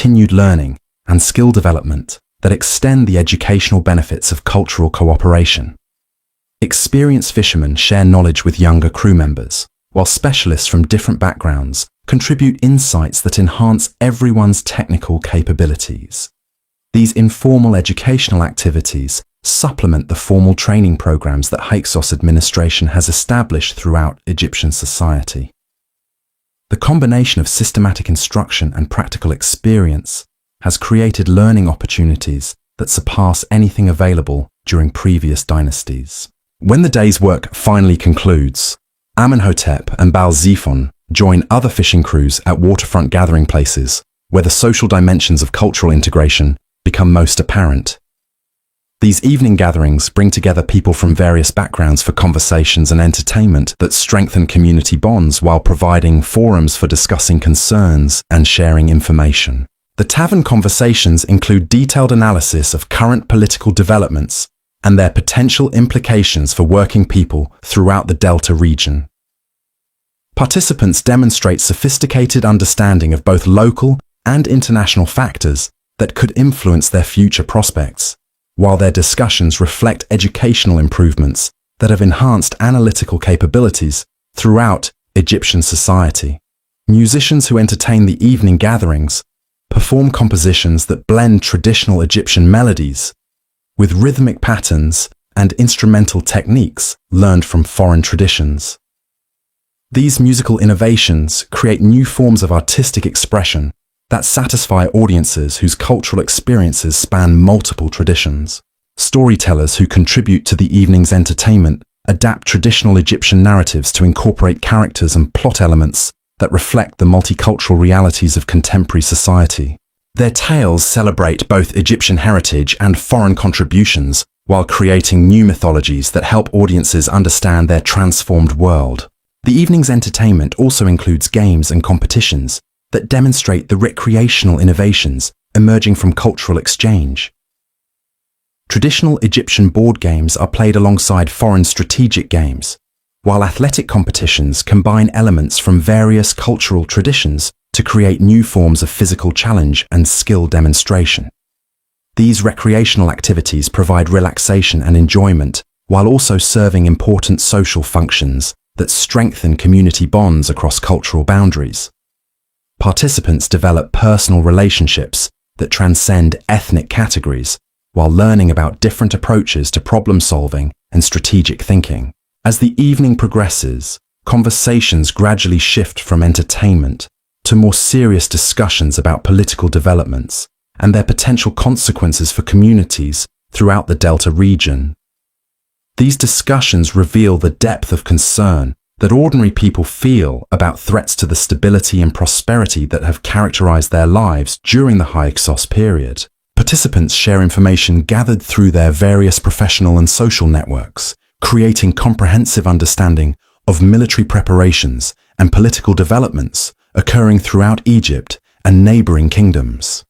continued learning and skill development that extend the educational benefits of cultural cooperation. Experienced fishermen share knowledge with younger crew members, while specialists from different backgrounds contribute insights that enhance everyone's technical capabilities. These informal educational activities supplement the formal training programs that Hyksos administration has established throughout Egyptian society. The combination of systematic instruction and practical experience has created learning opportunities that surpass anything available during previous dynasties. When the day's work finally concludes, Amenhotep and Baal-Zephon join other fishing crews at waterfront gathering places where the social dimensions of cultural integration become most apparent. These evening gatherings bring together people from various backgrounds for conversations and entertainment that strengthen community bonds while providing forums for discussing concerns and sharing information. The tavern conversations include detailed analysis of current political developments and their potential implications for working people throughout the Delta region. Participants demonstrate sophisticated understanding of both local and international factors that could influence their future prospects, while their discussions reflect educational improvements that have enhanced analytical capabilities throughout Egyptian society. Musicians who entertain the evening gatherings perform compositions that blend traditional Egyptian melodies with rhythmic patterns and instrumental techniques learned from foreign traditions. These musical innovations create new forms of artistic expression that satisfy audiences whose cultural experiences span multiple traditions. Storytellers who contribute to the evening's entertainment adapt traditional Egyptian narratives to incorporate characters and plot elements that reflect the multicultural realities of contemporary society. Their tales celebrate both Egyptian heritage and foreign contributions while creating new mythologies that help audiences understand their transformed world. The evening's entertainment also includes games and competitions that demonstrate the recreational innovations emerging from cultural exchange. Traditional Egyptian board games are played alongside foreign strategic games, while athletic competitions combine elements from various cultural traditions to create new forms of physical challenge and skill demonstration. These recreational activities provide relaxation and enjoyment while also serving important social functions that strengthen community bonds across cultural boundaries. Participants develop personal relationships that transcend ethnic categories while learning about different approaches to problem solving and strategic thinking. As the evening progresses, conversations gradually shift from entertainment to more serious discussions about political developments and their potential consequences for communities throughout the Delta region. These discussions reveal the depth of concern that ordinary people feel about threats to the stability and prosperity that have characterized their lives during the Hyksos period. Participants share information gathered through their various professional and social networks, creating comprehensive understanding of military preparations and political developments occurring throughout Egypt and neighboring kingdoms.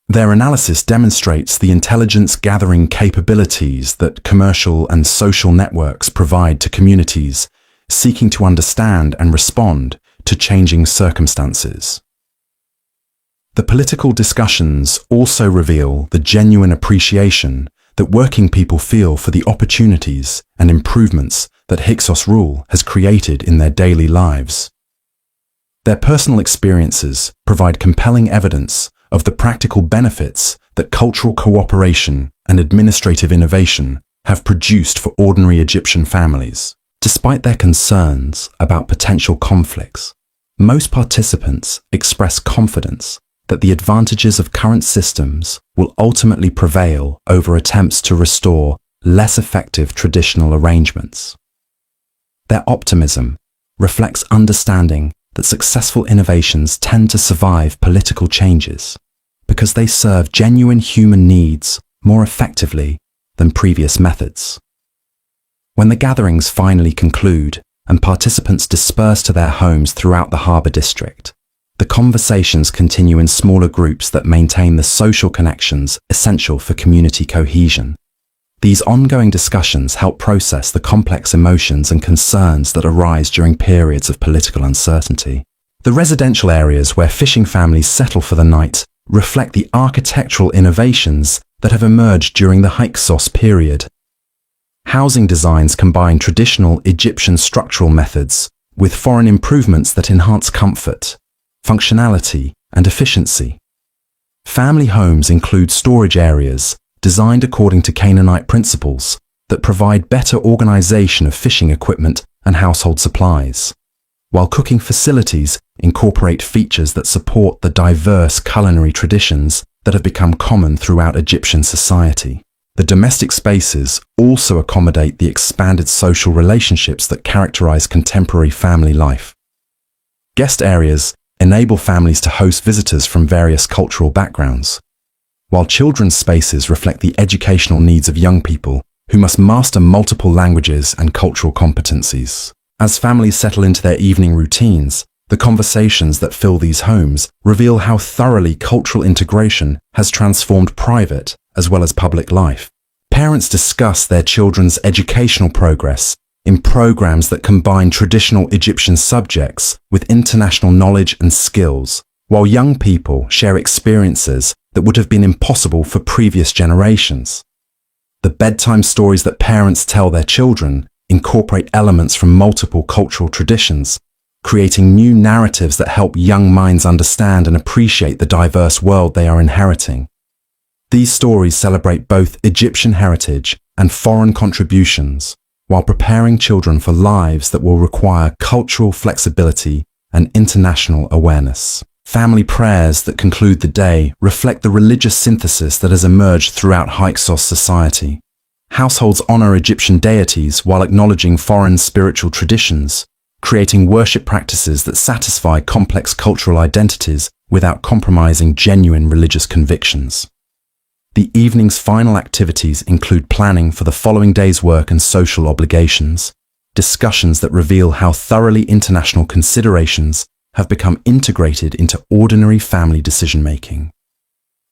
Their analysis demonstrates the intelligence-gathering capabilities that commercial and social networks provide to communities seeking to understand and respond to changing circumstances. The political discussions also reveal the genuine appreciation that working people feel for the opportunities and improvements that Hyksos rule has created in their daily lives. Their personal experiences provide compelling evidence of the practical benefits that cultural cooperation and administrative innovation have produced for ordinary Egyptian families. Despite their concerns about potential conflicts, most participants express confidence that the advantages of current systems will ultimately prevail over attempts to restore less effective traditional arrangements. Their optimism reflects understanding that successful innovations tend to survive political changes because they serve genuine human needs more effectively than previous methods. When the gatherings finally conclude and participants disperse to their homes throughout the harbour district, the conversations continue in smaller groups that maintain the social connections essential for community cohesion. These ongoing discussions help process the complex emotions and concerns that arise during periods of political uncertainty. The residential areas where fishing families settle for the night reflect the architectural innovations that have emerged during the Hyksos period. Housing designs combine traditional Egyptian structural methods with foreign improvements that enhance comfort, functionality, and efficiency. Family homes include storage areas designed according to Canaanite principles that provide better organization of fishing equipment and household supplies, while cooking facilities incorporate features that support the diverse culinary traditions that have become common throughout Egyptian society. The domestic spaces also accommodate the expanded social relationships that characterize contemporary family life. Guest areas enable families to host visitors from various cultural backgrounds, while children's spaces reflect the educational needs of young people who must master multiple languages and cultural competencies. As families settle into their evening routines, the conversations that fill these homes reveal how thoroughly cultural integration has transformed private as well as public life. Parents discuss their children's educational progress in programs that combine traditional Egyptian subjects with international knowledge and skills, while young people share experiences that would have been impossible for previous generations. The bedtime stories that parents tell their children incorporate elements from multiple cultural traditions, creating new narratives that help young minds understand and appreciate the diverse world they are inheriting. These stories celebrate both Egyptian heritage and foreign contributions, while preparing children for lives that will require cultural flexibility and international awareness. Family prayers that conclude the day reflect the religious synthesis that has emerged throughout Hyksos society. Households honor Egyptian deities while acknowledging foreign spiritual traditions, creating worship practices that satisfy complex cultural identities without compromising genuine religious convictions. The evening's final activities include planning for the following day's work and social obligations, discussions that reveal how thoroughly international considerations have become integrated into ordinary family decision-making.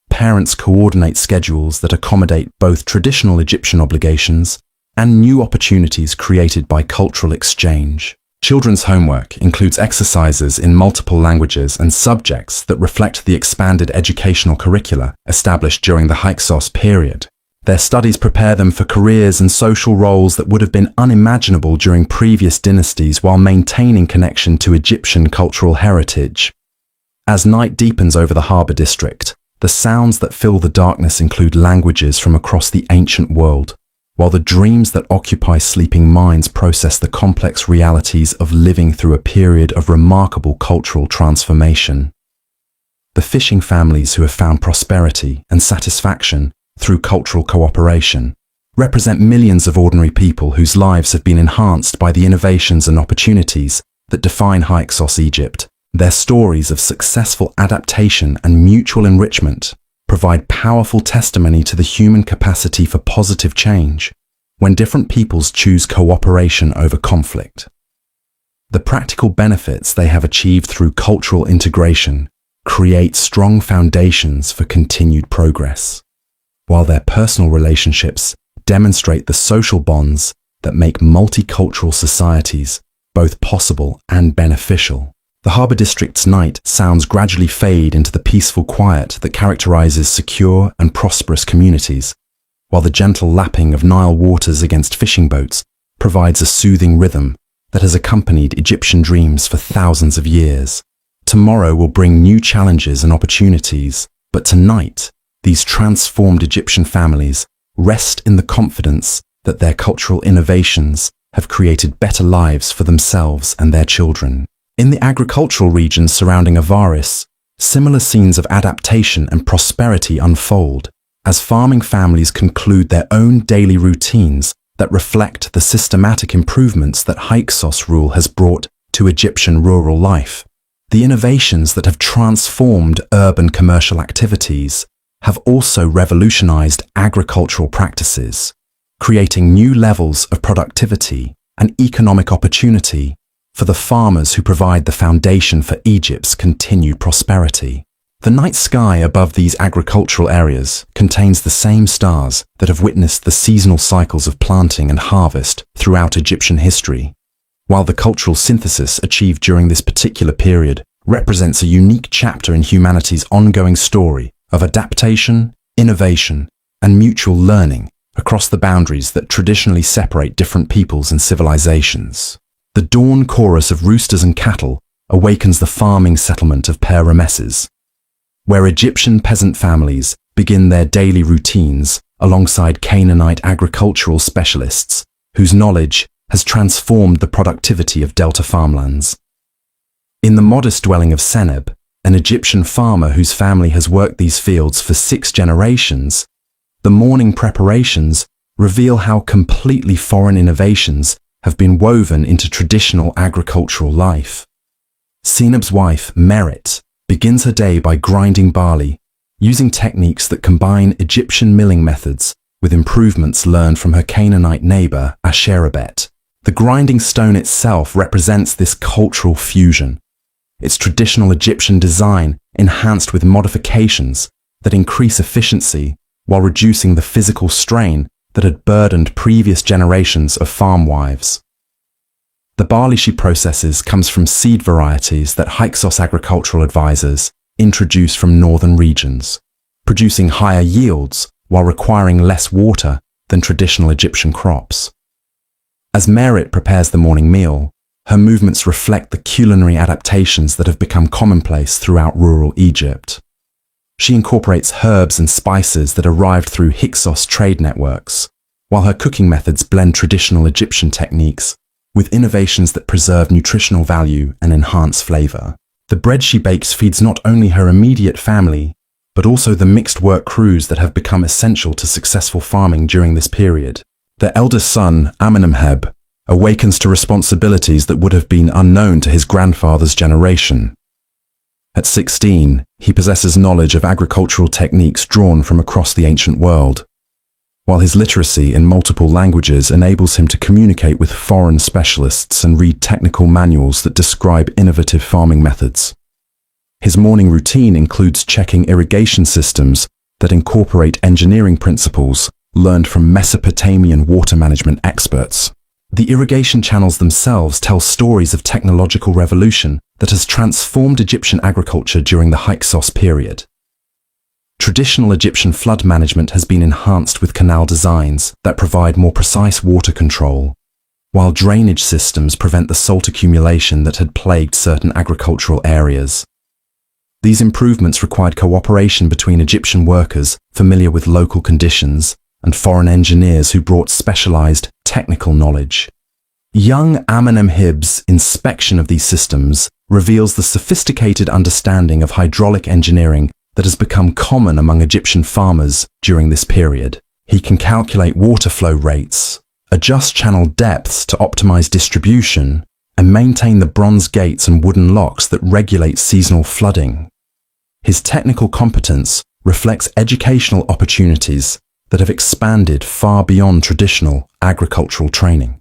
Parents coordinate schedules that accommodate both traditional Egyptian obligations and new opportunities created by cultural exchange. Children's homework includes exercises in multiple languages and subjects that reflect the expanded educational curricula established during the Hyksos period. Their studies prepare them for careers and social roles that would have been unimaginable during previous dynasties while maintaining connection to Egyptian cultural heritage. As night deepens over the harbour district, the sounds that fill the darkness include languages from across the ancient world, while the dreams that occupy sleeping minds process the complex realities of living through a period of remarkable cultural transformation. The fishing families who have found prosperity and satisfaction through cultural cooperation represent millions of ordinary people whose lives have been enhanced by the innovations and opportunities that define Hyksos Egypt. Their stories of successful adaptation and mutual enrichment provide powerful testimony to the human capacity for positive change when different peoples choose cooperation over conflict. The practical benefits they have achieved through cultural integration create strong foundations for continued progress, while their personal relationships demonstrate the social bonds that make multicultural societies both possible and beneficial. The harbour district's night sounds gradually fade into the peaceful quiet that characterizes secure and prosperous communities, while the gentle lapping of Nile waters against fishing boats provides a soothing rhythm that has accompanied Egyptian dreams for thousands of years. Tomorrow will bring new challenges and opportunities, but tonight, these transformed Egyptian families rest in the confidence that their cultural innovations have created better lives for themselves and their children. In the agricultural regions surrounding Avaris, similar scenes of adaptation and prosperity unfold as farming families conclude their own daily routines that reflect the systematic improvements that Hyksos rule has brought to Egyptian rural life. The innovations that have transformed urban commercial activities have also revolutionized agricultural practices, creating new levels of productivity and economic opportunity for the farmers who provide the foundation for Egypt's continued prosperity. The night sky above these agricultural areas contains the same stars that have witnessed the seasonal cycles of planting and harvest throughout Egyptian history, while the cultural synthesis achieved during this particular period represents a unique chapter in humanity's ongoing story of adaptation, innovation, and mutual learning across the boundaries that traditionally separate different peoples and civilizations. The dawn chorus of roosters and cattle awakens the farming settlement of Per Rameses, where Egyptian peasant families begin their daily routines alongside Canaanite agricultural specialists whose knowledge has transformed the productivity of delta farmlands. In the modest dwelling of Seneb, an Egyptian farmer whose family has worked these fields for 6 generations, the morning preparations reveal how completely foreign innovations have been woven into traditional agricultural life. Seneb's wife, Merit, begins her day by grinding barley, using techniques that combine Egyptian milling methods with improvements learned from her Canaanite neighbor, Asherabet. The grinding stone itself represents this cultural fusion, its traditional Egyptian design enhanced with modifications that increase efficiency while reducing the physical strain that had burdened previous generations of farm wives. The barley she processes comes from seed varieties that Hyksos agricultural advisors introduce from northern regions, producing higher yields while requiring less water than traditional Egyptian crops. As Merit prepares the morning meal, her movements reflect the culinary adaptations that have become commonplace throughout rural Egypt. She incorporates herbs and spices that arrived through Hyksos trade networks, while her cooking methods blend traditional Egyptian techniques with innovations that preserve nutritional value and enhance flavor. The bread she bakes feeds not only her immediate family, but also the mixed work crews that have become essential to successful farming during this period. Their eldest son, Amenemheb, awakens to responsibilities that would have been unknown to his grandfather's generation. At 16, he possesses knowledge of agricultural techniques drawn from across the ancient world, while his literacy in multiple languages enables him to communicate with foreign specialists and read technical manuals that describe innovative farming methods. His morning routine includes checking irrigation systems that incorporate engineering principles learned from Mesopotamian water management experts. The irrigation channels themselves tell stories of technological revolution that has transformed Egyptian agriculture during the Hyksos period. Traditional Egyptian flood management has been enhanced with canal designs that provide more precise water control, while drainage systems prevent the salt accumulation that had plagued certain agricultural areas. These improvements required cooperation between Egyptian workers familiar with local conditions and foreign engineers who brought specialized technical knowledge. Young Amenemheb's inspection of these systems reveals the sophisticated understanding of hydraulic engineering that has become common among Egyptian farmers during this period. He can calculate water flow rates, adjust channel depths to optimize distribution, and maintain the bronze gates and wooden locks that regulate seasonal flooding. His technical competence reflects educational opportunities that have expanded far beyond traditional agricultural training.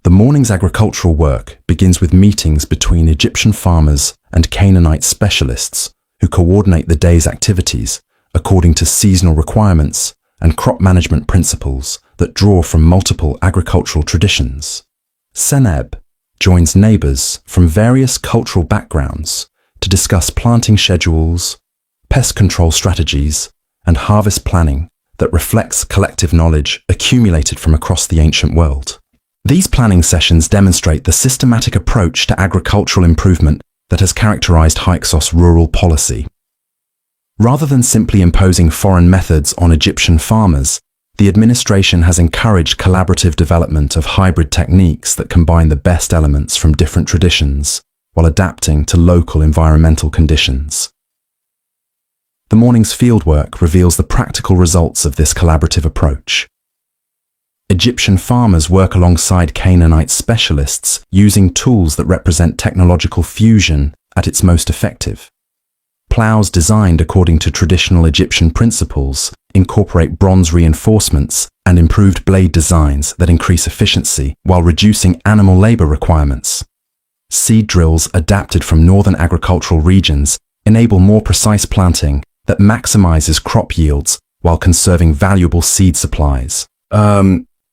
The morning's agricultural work begins with meetings between Egyptian farmers and Canaanite specialists who coordinate the day's activities according to seasonal requirements and crop management principles that draw from multiple agricultural traditions. Seneb joins neighbors from various cultural backgrounds to discuss planting schedules, pest control strategies, and harvest planning that reflects collective knowledge accumulated from across the ancient world. These planning sessions demonstrate the systematic approach to agricultural improvement that has characterized Hyksos rural policy. Rather than simply imposing foreign methods on Egyptian farmers, the administration has encouraged collaborative development of hybrid techniques that combine the best elements from different traditions while adapting to local environmental conditions. The morning's fieldwork reveals the practical results of this collaborative approach. Egyptian farmers work alongside Canaanite specialists using tools that represent technological fusion at its most effective. Plows designed according to traditional Egyptian principles incorporate bronze reinforcements and improved blade designs that increase efficiency while reducing animal labor requirements. Seed drills adapted from northern agricultural regions enable more precise planting that maximizes crop yields while conserving valuable seed supplies.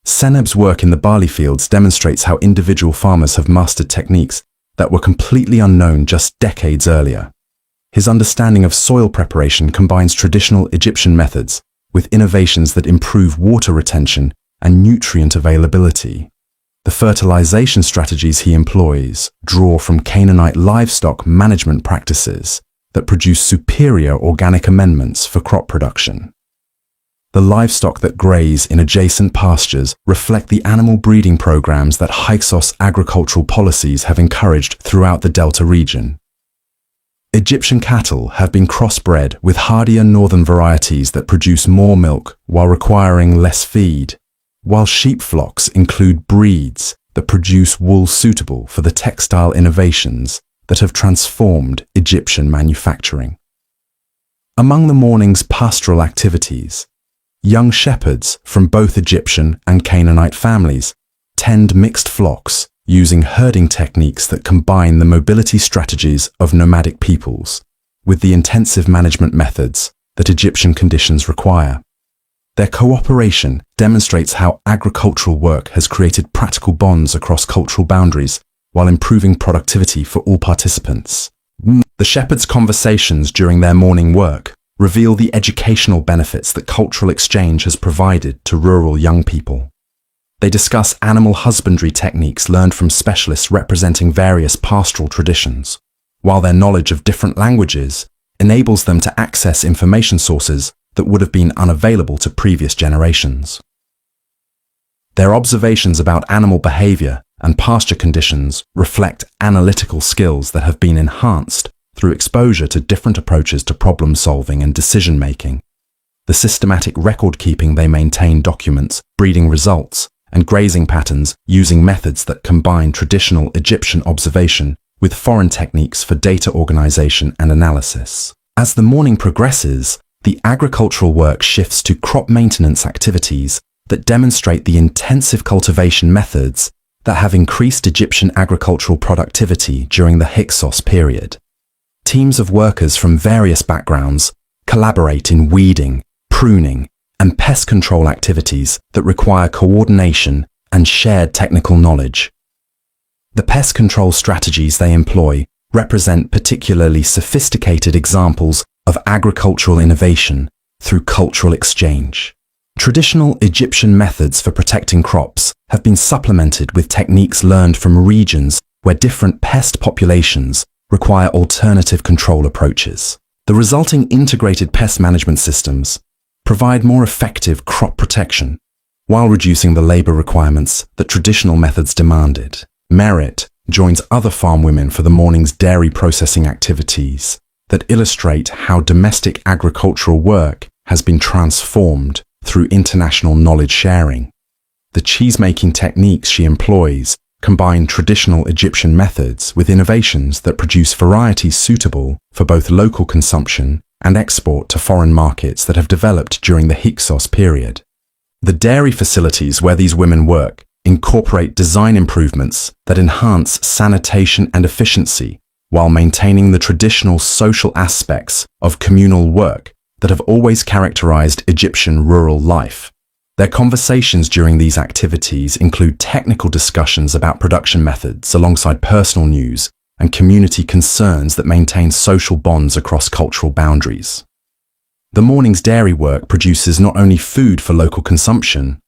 Seneb's work in the barley fields demonstrates how individual farmers have mastered techniques that were completely unknown just decades earlier. His understanding of soil preparation combines traditional Egyptian methods with innovations that improve water retention and nutrient availability. The fertilization strategies he employs draw from Canaanite livestock management practices that produce superior organic amendments for crop production. The livestock that graze in adjacent pastures reflect the animal breeding programs that Hyksos agricultural policies have encouraged throughout the Delta region. Egyptian cattle have been crossbred with hardier northern varieties that produce more milk while requiring less feed, while sheep flocks include breeds that produce wool suitable for the textile innovations that have transformed Egyptian manufacturing. Among the morning's pastoral activities, young shepherds from both Egyptian and Canaanite families tend mixed flocks using herding techniques that combine the mobility strategies of nomadic peoples with the intensive management methods that Egyptian conditions require. Their cooperation demonstrates how agricultural work has created practical bonds across cultural boundaries while improving productivity for all participants. The shepherds' conversations during their morning work reveal the educational benefits that cultural exchange has provided to rural young people. They discuss animal husbandry techniques learned from specialists representing various pastoral traditions, while their knowledge of different languages enables them to access information sources that would have been unavailable to previous generations. Their observations about animal behavior and pasture conditions reflect analytical skills that have been enhanced through exposure to different approaches to problem solving and decision making. The systematic record keeping they maintain documents breeding results and grazing patterns using methods that combine traditional Egyptian observation with foreign techniques for data organization and analysis. As the morning progresses, the agricultural work shifts to crop maintenance activities that demonstrate the intensive cultivation methods that have increased Egyptian agricultural productivity during the Hyksos period. Teams of workers from various backgrounds collaborate in weeding, pruning, and pest control activities that require coordination and shared technical knowledge. The pest control strategies they employ represent particularly sophisticated examples of agricultural innovation through cultural exchange. Traditional Egyptian methods for protecting crops have been supplemented with techniques learned from regions where different pest populations require alternative control approaches. The resulting integrated pest management systems provide more effective crop protection while reducing the labor requirements that traditional methods demanded. Merit joins other farm women for the morning's dairy processing activities that illustrate how domestic agricultural work has been transformed through international knowledge sharing. The cheese-making techniques she employs combine traditional Egyptian methods with innovations that produce varieties suitable for both local consumption and export to foreign markets that have developed during the Hyksos period. The dairy facilities where these women work incorporate design improvements that enhance sanitation and efficiency while maintaining the traditional social aspects of communal work that have always characterized Egyptian rural life. Their conversations during these activities include technical discussions about production methods alongside personal news and community concerns that maintain social bonds across cultural boundaries. The morning's dairy work produces not only food for local consumption,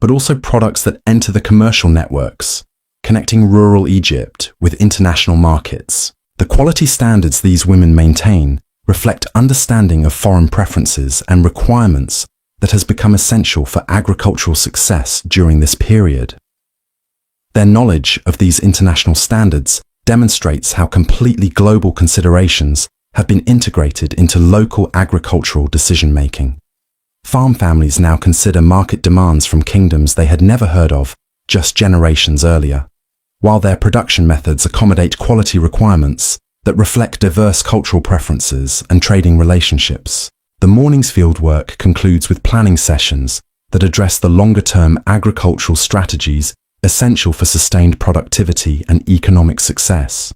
but also products that enter the commercial networks, connecting rural Egypt with international markets. The quality standards these women maintain reflect understanding of foreign preferences and requirements that has become essential for agricultural success during this period. Their knowledge of these international standards demonstrates how completely global considerations have been integrated into local agricultural decision-making. Farm families now consider market demands from kingdoms they had never heard of just generations earlier, while their production methods accommodate quality requirements that reflect diverse cultural preferences and trading relationships. The morning's fieldwork concludes with planning sessions that address the longer-term agricultural strategies essential for sustained productivity and economic success.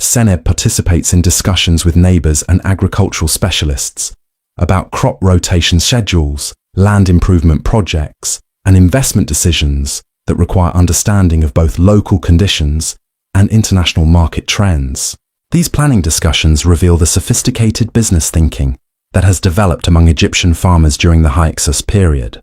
Seneb participates in discussions with neighbors and agricultural specialists about crop rotation schedules, land improvement projects, and investment decisions that require understanding of both local conditions and international market trends. These planning discussions reveal the sophisticated business thinking that has developed among Egyptian farmers during the Hyksos period.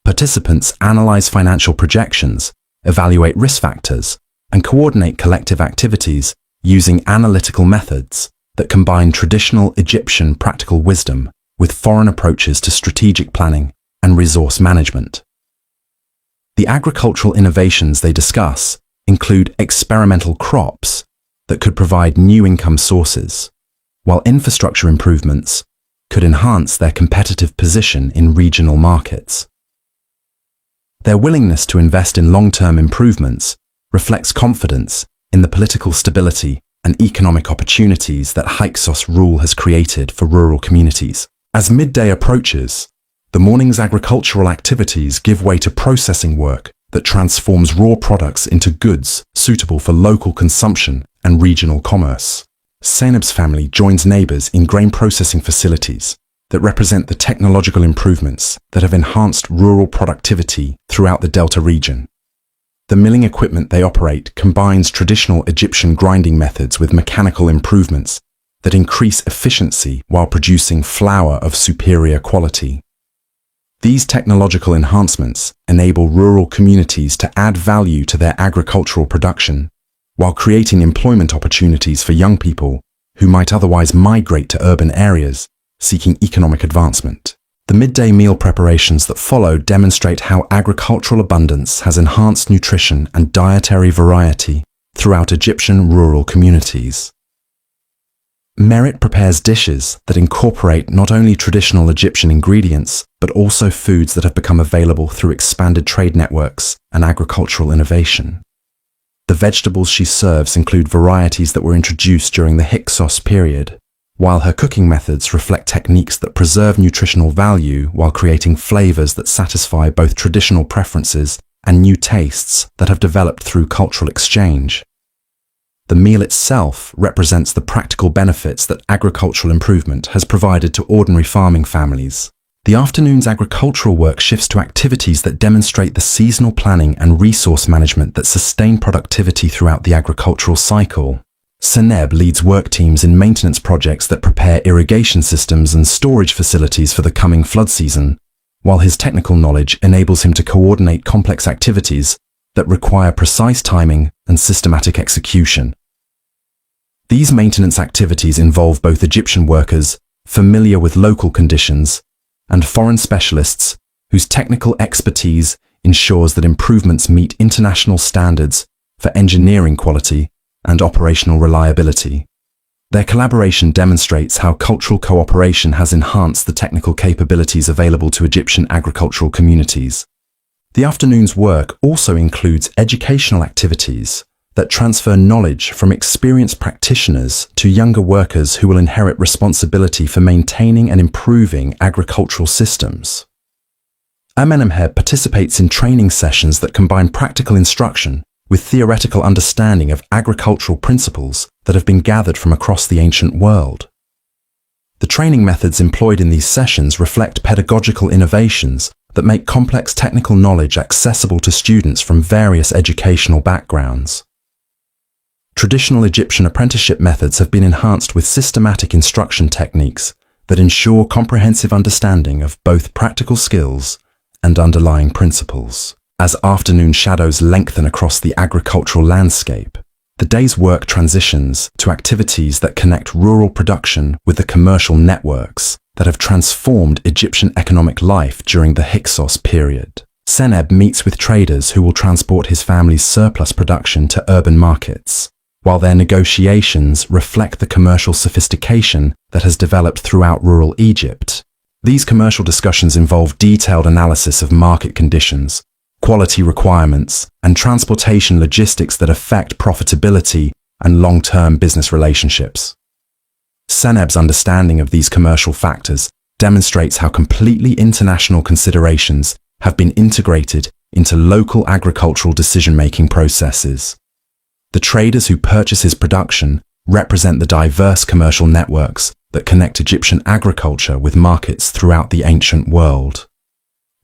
Participants analyze financial projections, evaluate risk factors, and coordinate collective activities using analytical methods that combine traditional Egyptian practical wisdom with foreign approaches to strategic planning and resource management. The agricultural innovations they discuss include experimental crops that could provide new income sources, while infrastructure improvements could enhance their competitive position in regional markets. Their willingness to invest in long-term improvements reflects confidence in the political stability and economic opportunities that Hyksos rule has created for rural communities. As midday approaches, the morning's agricultural activities give way to processing work that transforms raw products into goods suitable for local consumption and regional commerce. Seneb's family joins neighbors in grain processing facilities that represent the technological improvements that have enhanced rural productivity throughout the Delta region. The milling equipment they operate combines traditional Egyptian grinding methods with mechanical improvements that increase efficiency while producing flour of superior quality. These technological enhancements enable rural communities to add value to their agricultural production while creating employment opportunities for young people who might otherwise migrate to urban areas seeking economic advancement. The midday meal preparations that follow demonstrate how agricultural abundance has enhanced nutrition and dietary variety throughout Egyptian rural communities. Merit prepares dishes that incorporate not only traditional Egyptian ingredients, but also foods that have become available through expanded trade networks and agricultural innovation. The vegetables she serves include varieties that were introduced during the Hyksos period, while her cooking methods reflect techniques that preserve nutritional value while creating flavors that satisfy both traditional preferences and new tastes that have developed through cultural exchange. The meal itself represents the practical benefits that agricultural improvement has provided to ordinary farming families. The afternoon's agricultural work shifts to activities that demonstrate the seasonal planning and resource management that sustain productivity throughout the agricultural cycle. Seneb leads work teams in maintenance projects that prepare irrigation systems and storage facilities for the coming flood season, while his technical knowledge enables him to coordinate complex activities that require precise timing and systematic execution. These maintenance activities involve both Egyptian workers familiar with local conditions and foreign specialists whose technical expertise ensures that improvements meet international standards for engineering quality and operational reliability. Their collaboration demonstrates how cultural cooperation has enhanced the technical capabilities available to Egyptian agricultural communities. The afternoon's work also includes educational activities that transfer knowledge from experienced practitioners to younger workers who will inherit responsibility for maintaining and improving agricultural systems. Amenemheb participates in training sessions that combine practical instruction with theoretical understanding of agricultural principles that have been gathered from across the ancient world. The training methods employed in these sessions reflect pedagogical innovations that make complex technical knowledge accessible to students from various educational backgrounds. Traditional Egyptian apprenticeship methods have been enhanced with systematic instruction techniques that ensure comprehensive understanding of both practical skills and underlying principles. As afternoon shadows lengthen across the agricultural landscape, the day's work transitions to activities that connect rural production with the commercial networks that have transformed Egyptian economic life during the Hyksos period. Seneb meets with traders who will transport his family's surplus production to urban markets, while their negotiations reflect the commercial sophistication that has developed throughout rural Egypt. These commercial discussions involve detailed analysis of market conditions, quality requirements, and transportation logistics that affect profitability and long-term business relationships. Seneb's understanding of these commercial factors demonstrates how completely international considerations have been integrated into local agricultural decision-making processes. The traders who purchase his production represent the diverse commercial networks that connect Egyptian agriculture with markets throughout the ancient world.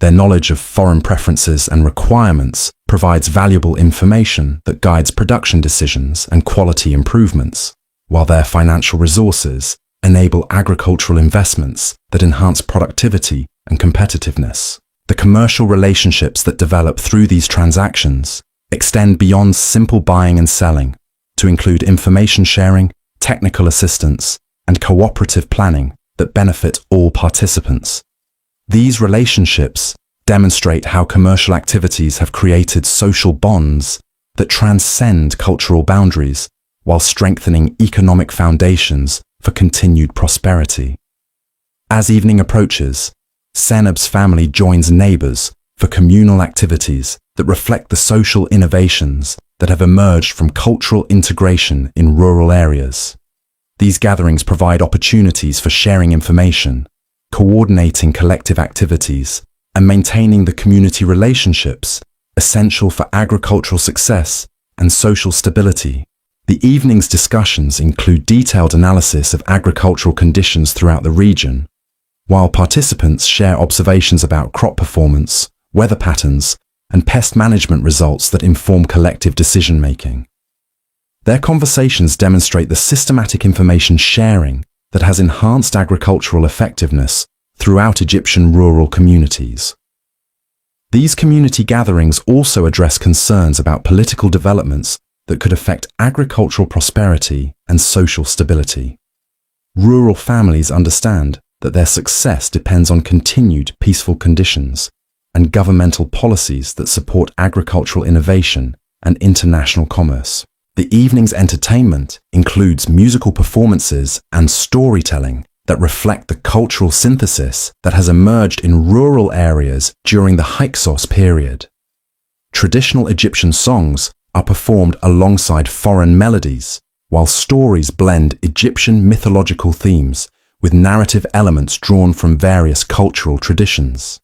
Their knowledge of foreign preferences and requirements provides valuable information that guides production decisions and quality improvements, while their financial resources enable agricultural investments that enhance productivity and competitiveness. The commercial relationships that develop through these transactions extend beyond simple buying and selling to include information sharing, technical assistance, and cooperative planning that benefit all participants. These relationships demonstrate how commercial activities have created social bonds that transcend cultural boundaries while strengthening economic foundations for continued prosperity. As evening approaches, Senab's family joins neighbors for communal activities that reflect the social innovations that have emerged from cultural integration in rural areas. These gatherings provide opportunities for sharing information, coordinating collective activities, and maintaining the community relationships essential for agricultural success and social stability. The evening's discussions include detailed analysis of agricultural conditions throughout the region, while participants share observations about crop performance, weather patterns, and pest management results that inform collective decision-making. Their conversations demonstrate the systematic information sharing that has enhanced agricultural effectiveness throughout Egyptian rural communities. These community gatherings also address concerns about political developments that could affect agricultural prosperity and social stability. Rural families understand that their success depends on continued peaceful conditions and governmental policies that support agricultural innovation and international commerce. The evening's entertainment includes musical performances and storytelling that reflect the cultural synthesis that has emerged in rural areas during the Hyksos period. Traditional Egyptian songs are performed alongside foreign melodies, while stories blend Egyptian mythological themes with narrative elements drawn from various cultural traditions.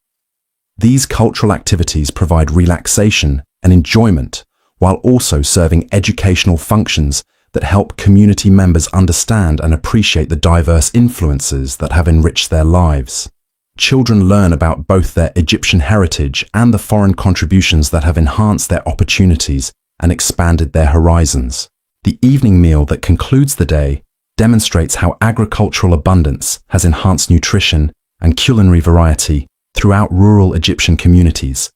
These cultural activities provide relaxation and enjoyment while also serving educational functions that help community members understand and appreciate the diverse influences that have enriched their lives. Children learn about both their Egyptian heritage and the foreign contributions that have enhanced their opportunities and expanded their horizons. The evening meal that concludes the day demonstrates how agricultural abundance has enhanced nutrition and culinary variety throughout rural Egyptian communities.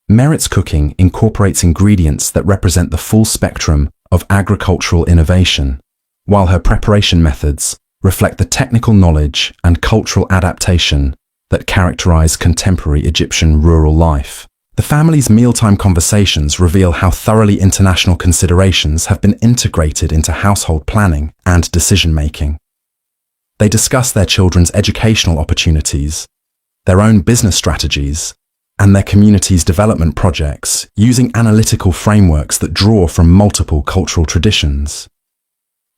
Merit's cooking incorporates ingredients that represent the full spectrum of agricultural innovation, while her preparation methods reflect the technical knowledge and cultural adaptation that characterize contemporary Egyptian rural life. The family's mealtime conversations reveal how thoroughly international considerations have been integrated into household planning and decision-making. They discuss their children's educational opportunities, their own business strategies, and their community's development projects using analytical frameworks that draw from multiple cultural traditions.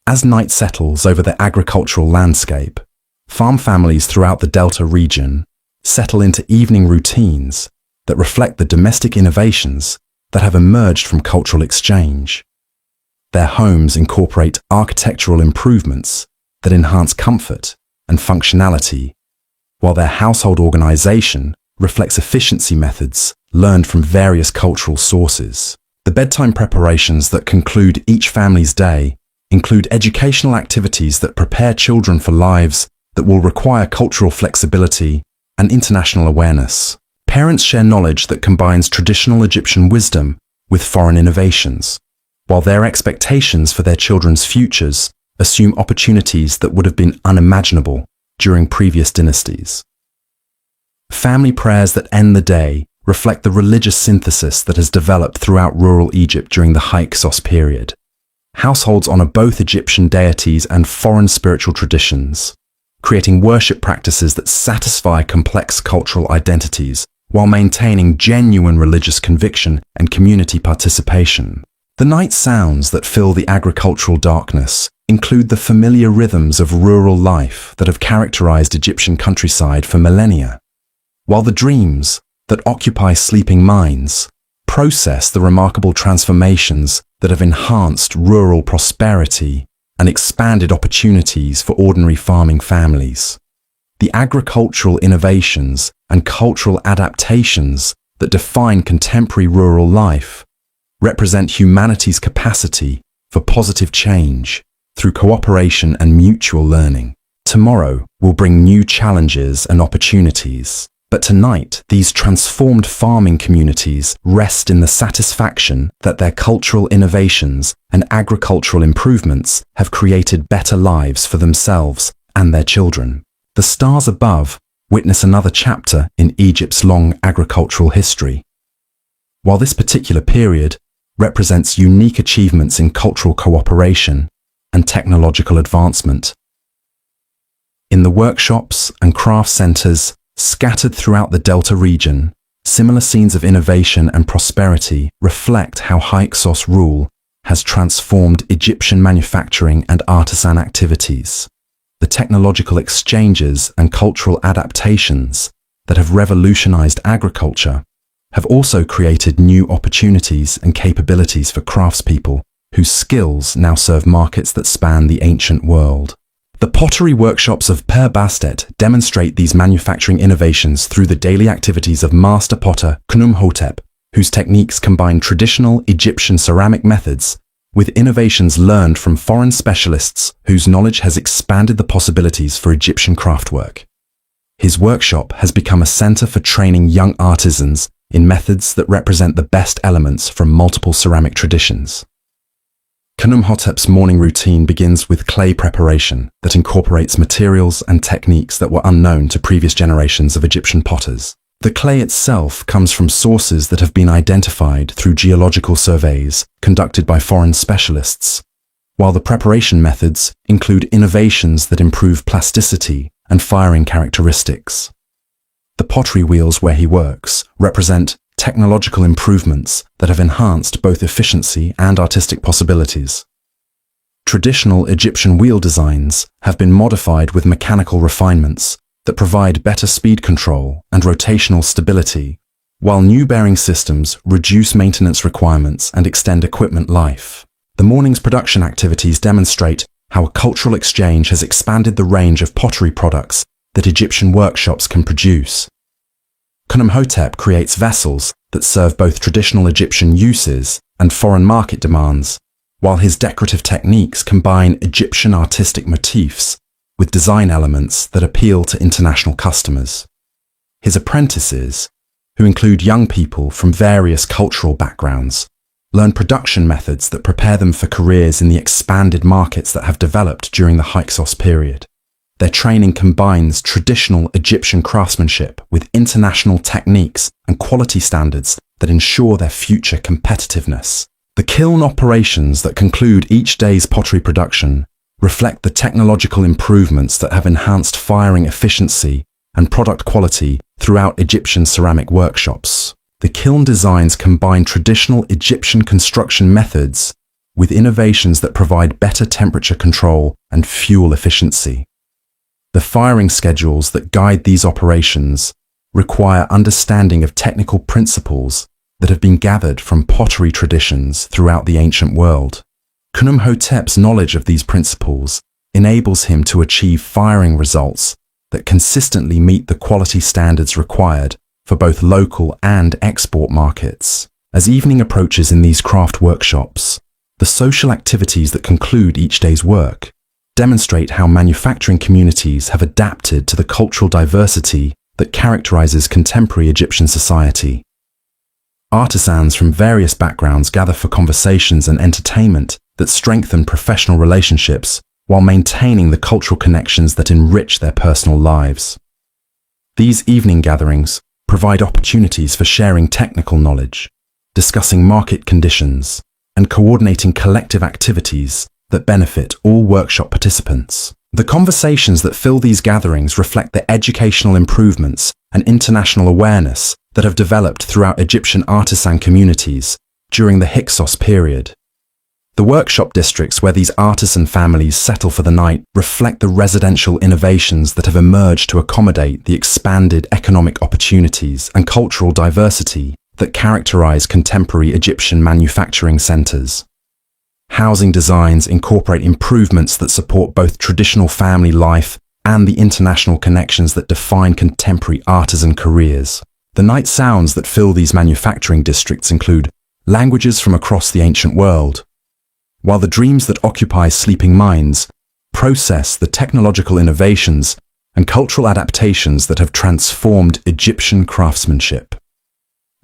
As night settles over the agricultural landscape, farm families throughout the Delta region settle into evening routines that reflect the domestic innovations that have emerged from cultural exchange. Their homes incorporate architectural improvements that enhance comfort and functionality, while their household organization reflects efficiency methods learned from various cultural sources. The bedtime preparations that conclude each family's day include educational activities that prepare children for lives that will require cultural flexibility and international awareness. Parents share knowledge that combines traditional Egyptian wisdom with foreign innovations, while their expectations for their children's futures assume opportunities that would have been unimaginable during previous dynasties. Family prayers that end the day reflect the religious synthesis that has developed throughout rural Egypt during the Hyksos period. Households honor both Egyptian deities and foreign spiritual traditions, creating worship practices that satisfy complex cultural identities while maintaining genuine religious conviction and community participation. The night sounds that fill the agricultural darkness include the familiar rhythms of rural life that have characterized Egyptian countryside for millennia, while the dreams that occupy sleeping minds process the remarkable transformations that have enhanced rural prosperity and expanded opportunities for ordinary farming families. The agricultural innovations and cultural adaptations that define contemporary rural life represent humanity's capacity for positive change through cooperation and mutual learning. Tomorrow will bring new challenges and opportunities, but tonight these transformed farming communities rest in the satisfaction that their cultural innovations and agricultural improvements have created better lives for themselves and their children. The stars above witness another chapter in Egypt's long agricultural history. While this particular period represents unique achievements in cultural cooperation and technological advancement, in the workshops and craft centers scattered throughout the Delta region, similar scenes of innovation and prosperity reflect how Hyksos rule has transformed Egyptian manufacturing and artisan activities. The technological exchanges and cultural adaptations that have revolutionized agriculture have also created new opportunities and capabilities for craftspeople whose skills now serve markets that span the ancient world. The pottery workshops of Per Bastet demonstrate these manufacturing innovations through the daily activities of master potter Khnumhotep, whose techniques combine traditional Egyptian ceramic methods with innovations learned from foreign specialists whose knowledge has expanded the possibilities for Egyptian craftwork. His workshop has become a center for training young artisans in methods that represent the best elements from multiple ceramic traditions. Khnumhotep's morning routine begins with clay preparation that incorporates materials and techniques that were unknown to previous generations of Egyptian potters. The clay itself comes from sources that have been identified through geological surveys conducted by foreign specialists, while the preparation methods include innovations that improve plasticity and firing characteristics. The pottery wheels where he works represent technological improvements that have enhanced both efficiency and artistic possibilities. Traditional Egyptian wheel designs have been modified with mechanical refinements that provide better speed control and rotational stability, while new bearing systems reduce maintenance requirements and extend equipment life. The morning's production activities demonstrate how a cultural exchange has expanded the range of pottery products that Egyptian workshops can produce. Khnumhotep creates vessels that serve both traditional Egyptian uses and foreign market demands, while his decorative techniques combine Egyptian artistic motifs with design elements that appeal to international customers. His apprentices, who include young people from various cultural backgrounds, learn production methods that prepare them for careers in the expanded markets that have developed during the Hyksos period. Their training combines traditional Egyptian craftsmanship with international techniques and quality standards that ensure their future competitiveness. The kiln operations that conclude each day's pottery production reflect the technological improvements that have enhanced firing efficiency and product quality throughout Egyptian ceramic workshops. The kiln designs combine traditional Egyptian construction methods with innovations that provide better temperature control and fuel efficiency. The firing schedules that guide these operations require understanding of technical principles that have been gathered from pottery traditions throughout the ancient world. Khnumhotep's knowledge of these principles enables him to achieve firing results that consistently meet the quality standards required for both local and export markets. As evening approaches in these craft workshops, the social activities that conclude each day's work demonstrate how manufacturing communities have adapted to the cultural diversity that characterizes contemporary Egyptian society. Artisans from various backgrounds gather for conversations and entertainment that strengthen professional relationships while maintaining the cultural connections that enrich their personal lives. These evening gatherings provide opportunities for sharing technical knowledge, discussing market conditions, and coordinating collective activities that benefit all workshop participants. The conversations that fill these gatherings reflect the educational improvements and international awareness that have developed throughout Egyptian artisan communities during the Hyksos period. The workshop districts where these artisan families settle for the night reflect the residential innovations that have emerged to accommodate the expanded economic opportunities and cultural diversity that characterize contemporary Egyptian manufacturing centers. Housing designs incorporate improvements that support both traditional family life and the international connections that define contemporary artisan careers. The night sounds that fill these manufacturing districts include languages from across the ancient world, while the dreams that occupy sleeping minds process the technological innovations and cultural adaptations that have transformed Egyptian craftsmanship.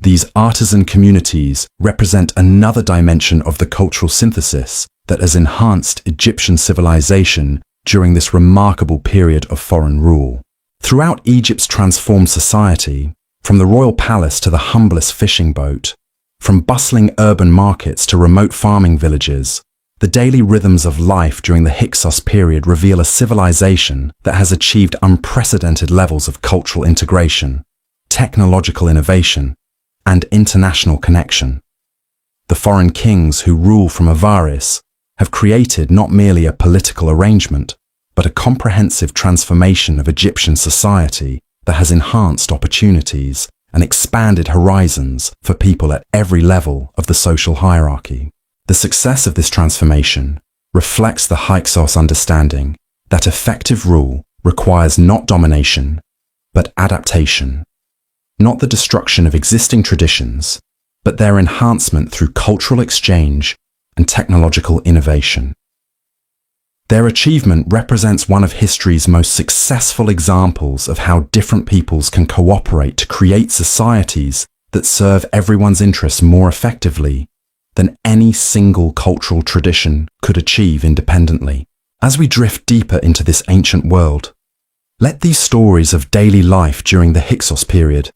These artisan communities represent another dimension of the cultural synthesis that has enhanced Egyptian civilization during this remarkable period of foreign rule. Throughout Egypt's transformed society, from the royal palace to the humblest fishing boat, from bustling urban markets to remote farming villages, the daily rhythms of life during the Hyksos period reveal a civilization that has achieved unprecedented levels of cultural integration, technological innovation, and international connection. The foreign kings who rule from Avaris have created not merely a political arrangement, but a comprehensive transformation of Egyptian society that has enhanced opportunities and expanded horizons for people at every level of the social hierarchy. The success of this transformation reflects the Hyksos understanding that effective rule requires not domination, but adaptation, not the destruction of existing traditions, but their enhancement through cultural exchange and technological innovation. Their achievement represents one of history's most successful examples of how different peoples can cooperate to create societies that serve everyone's interests more effectively than any single cultural tradition could achieve independently. As we drift deeper into this ancient world, let these stories of daily life during the Hyksos period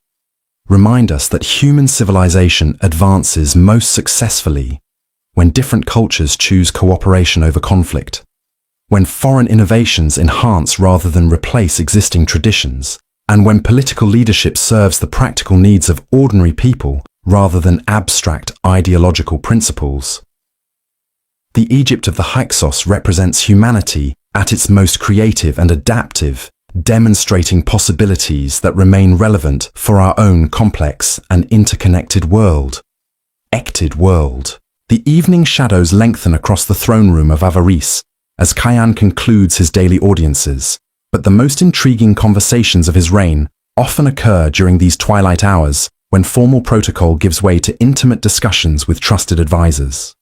remind us that human civilization advances most successfully when different cultures choose cooperation over conflict, when foreign innovations enhance rather than replace existing traditions, and when political leadership serves the practical needs of ordinary people rather than abstract ideological principles. The Egypt of the Hyksos represents humanity at its most creative and adaptive, demonstrating possibilities that remain relevant for our own complex and interconnected world. Ected world. The evening shadows lengthen across the throne room of Avaris as Khayan concludes his daily audiences, but the most intriguing conversations of his reign often occur during these twilight hours when formal protocol gives way to intimate discussions with trusted advisors.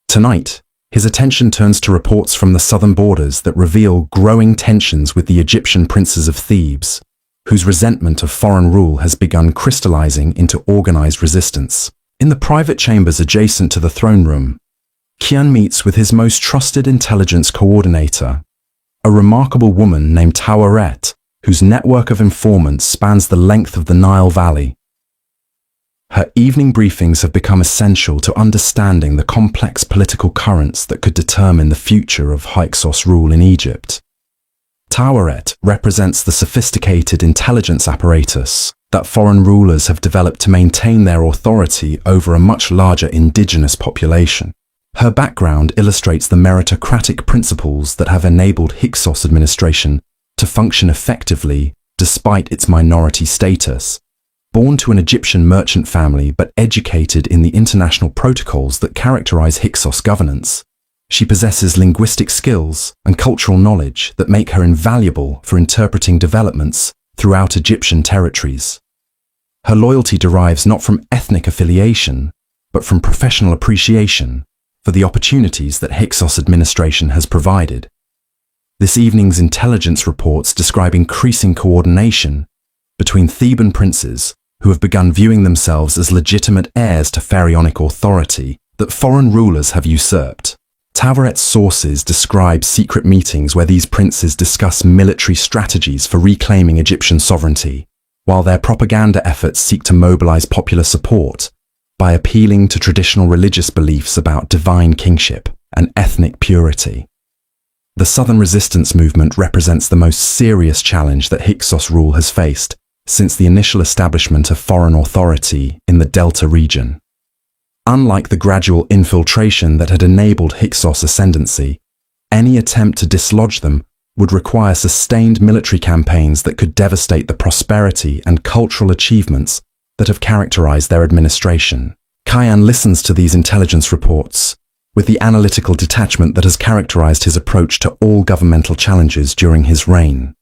Tonight, his attention turns to reports from the southern borders that reveal growing tensions with the Egyptian princes of Thebes, whose resentment of foreign rule has begun crystallizing into organized resistance. In the private chambers adjacent to the throne room, Kian meets with his most trusted intelligence coordinator, a remarkable woman named Tawaret, whose network of informants spans the length of the Nile Valley. Her evening briefings have become essential to understanding the complex political currents that could determine the future of Hyksos rule in Egypt. Tawaret represents the sophisticated intelligence apparatus that foreign rulers have developed to maintain their authority over a much larger indigenous population. Her background illustrates the meritocratic principles that have enabled Hyksos administration to function effectively despite its minority status. Born to an Egyptian merchant family but educated in the international protocols that characterize Hyksos governance, she possesses linguistic skills and cultural knowledge that make her invaluable for interpreting developments throughout Egyptian territories. Her loyalty derives not from ethnic affiliation, but from professional appreciation for the opportunities that Hyksos administration has provided. This evening's intelligence reports describe increasing coordination between Theban princes who have begun viewing themselves as legitimate heirs to pharaonic authority that foreign rulers have usurped. Tawaret's sources describe secret meetings where these princes discuss military strategies for reclaiming Egyptian sovereignty, while their propaganda efforts seek to mobilize popular support by appealing to traditional religious beliefs about divine kingship and ethnic purity. The Southern Resistance movement represents the most serious challenge that Hyksos rule has faced since the initial establishment of foreign authority in the Delta region. Unlike the gradual infiltration that had enabled Hyksos ascendancy, any attempt to dislodge them would require sustained military campaigns that could devastate the prosperity and cultural achievements that have characterized their administration. Khayan listens to these intelligence reports, with the analytical detachment that has characterized his approach to all governmental challenges during his reign.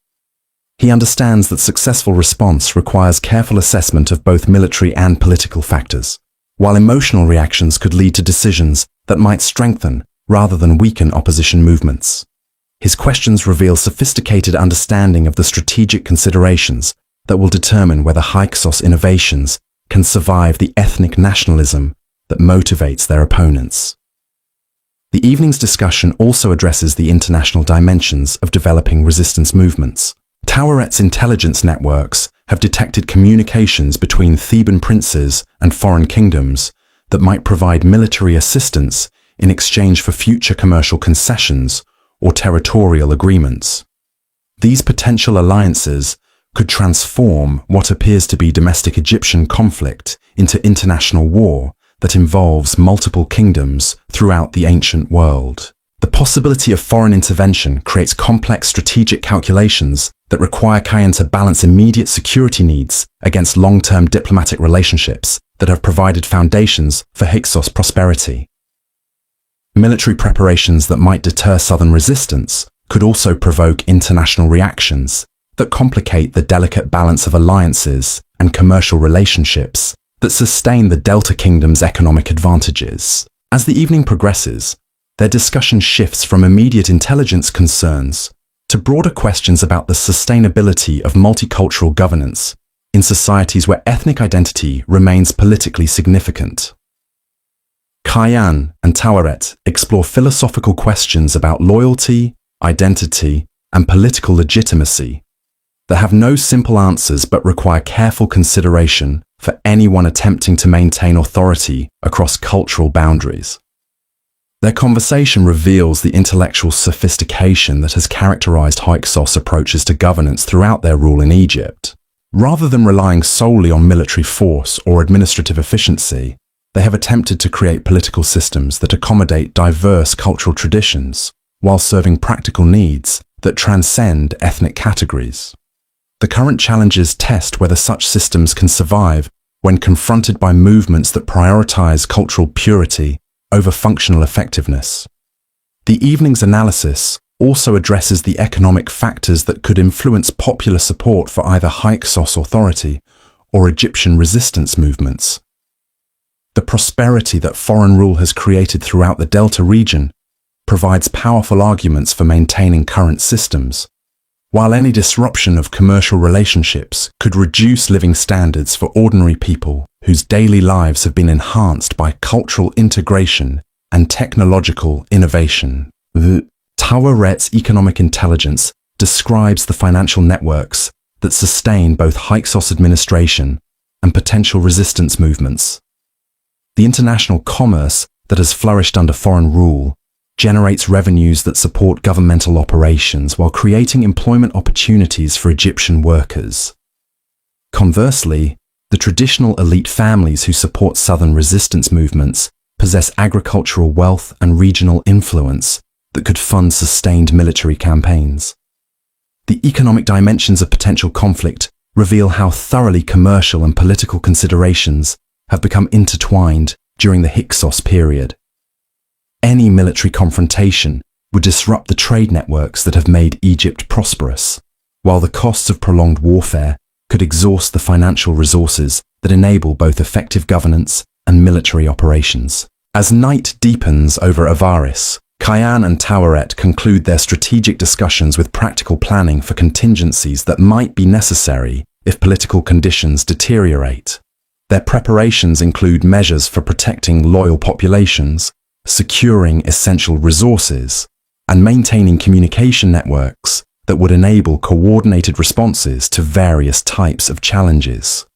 He understands that successful response requires careful assessment of both military and political factors, while emotional reactions could lead to decisions that might strengthen rather than weaken opposition movements. His questions reveal sophisticated understanding of the strategic considerations that will determine whether Hyksos innovations can survive the ethnic nationalism that motivates their opponents. The evening's discussion also addresses the international dimensions of developing resistance movements. Tawaret's intelligence networks have detected communications between Theban princes and foreign kingdoms that might provide military assistance in exchange for future commercial concessions or territorial agreements. These potential alliances could transform what appears to be domestic Egyptian conflict into international war that involves multiple kingdoms throughout the ancient world. The possibility of foreign intervention creates complex strategic calculations that require Kayan to balance immediate security needs against long-term diplomatic relationships that have provided foundations for Hyksos prosperity. Military preparations that might deter southern resistance could also provoke international reactions that complicate the delicate balance of alliances and commercial relationships that sustain the Delta Kingdom's economic advantages. As the evening progresses, their discussion shifts from immediate intelligence concerns to broader questions about the sustainability of multicultural governance in societies where ethnic identity remains politically significant. Kayan and Tawaret explore philosophical questions about loyalty, identity, and political legitimacy that have no simple answers but require careful consideration for anyone attempting to maintain authority across cultural boundaries. Their conversation reveals the intellectual sophistication that has characterized Hyksos approaches to governance throughout their rule in Egypt. Rather than relying solely on military force or administrative efficiency, they have attempted to create political systems that accommodate diverse cultural traditions while serving practical needs that transcend ethnic categories. The current challenges test whether such systems can survive when confronted by movements that prioritize cultural purity over functional effectiveness. The evening's analysis also addresses the economic factors that could influence popular support for either Hyksos authority or Egyptian resistance movements. The prosperity that foreign rule has created throughout the Delta region provides powerful arguments for maintaining current systems, while any disruption of commercial relationships could reduce living standards for ordinary people whose daily lives have been enhanced by cultural integration and technological innovation. Tawaret's economic intelligence describes the financial networks that sustain both Hyksos administration and potential resistance movements. The international commerce that has flourished under foreign rule generates revenues that support governmental operations while creating employment opportunities for Egyptian workers. Conversely, the traditional elite families who support southern resistance movements possess agricultural wealth and regional influence that could fund sustained military campaigns. The economic dimensions of potential conflict reveal how thoroughly commercial and political considerations have become intertwined during the Hyksos period. Any military confrontation would disrupt the trade networks that have made Egypt prosperous, while the costs of prolonged warfare could exhaust the financial resources that enable both effective governance and military operations. As night deepens over Avaris, Kayan and Tawaret conclude their strategic discussions with practical planning for contingencies that might be necessary if political conditions deteriorate. Their preparations include measures for protecting loyal populations, securing essential resources, and maintaining communication networks that would enable coordinated responses to various types of challenges.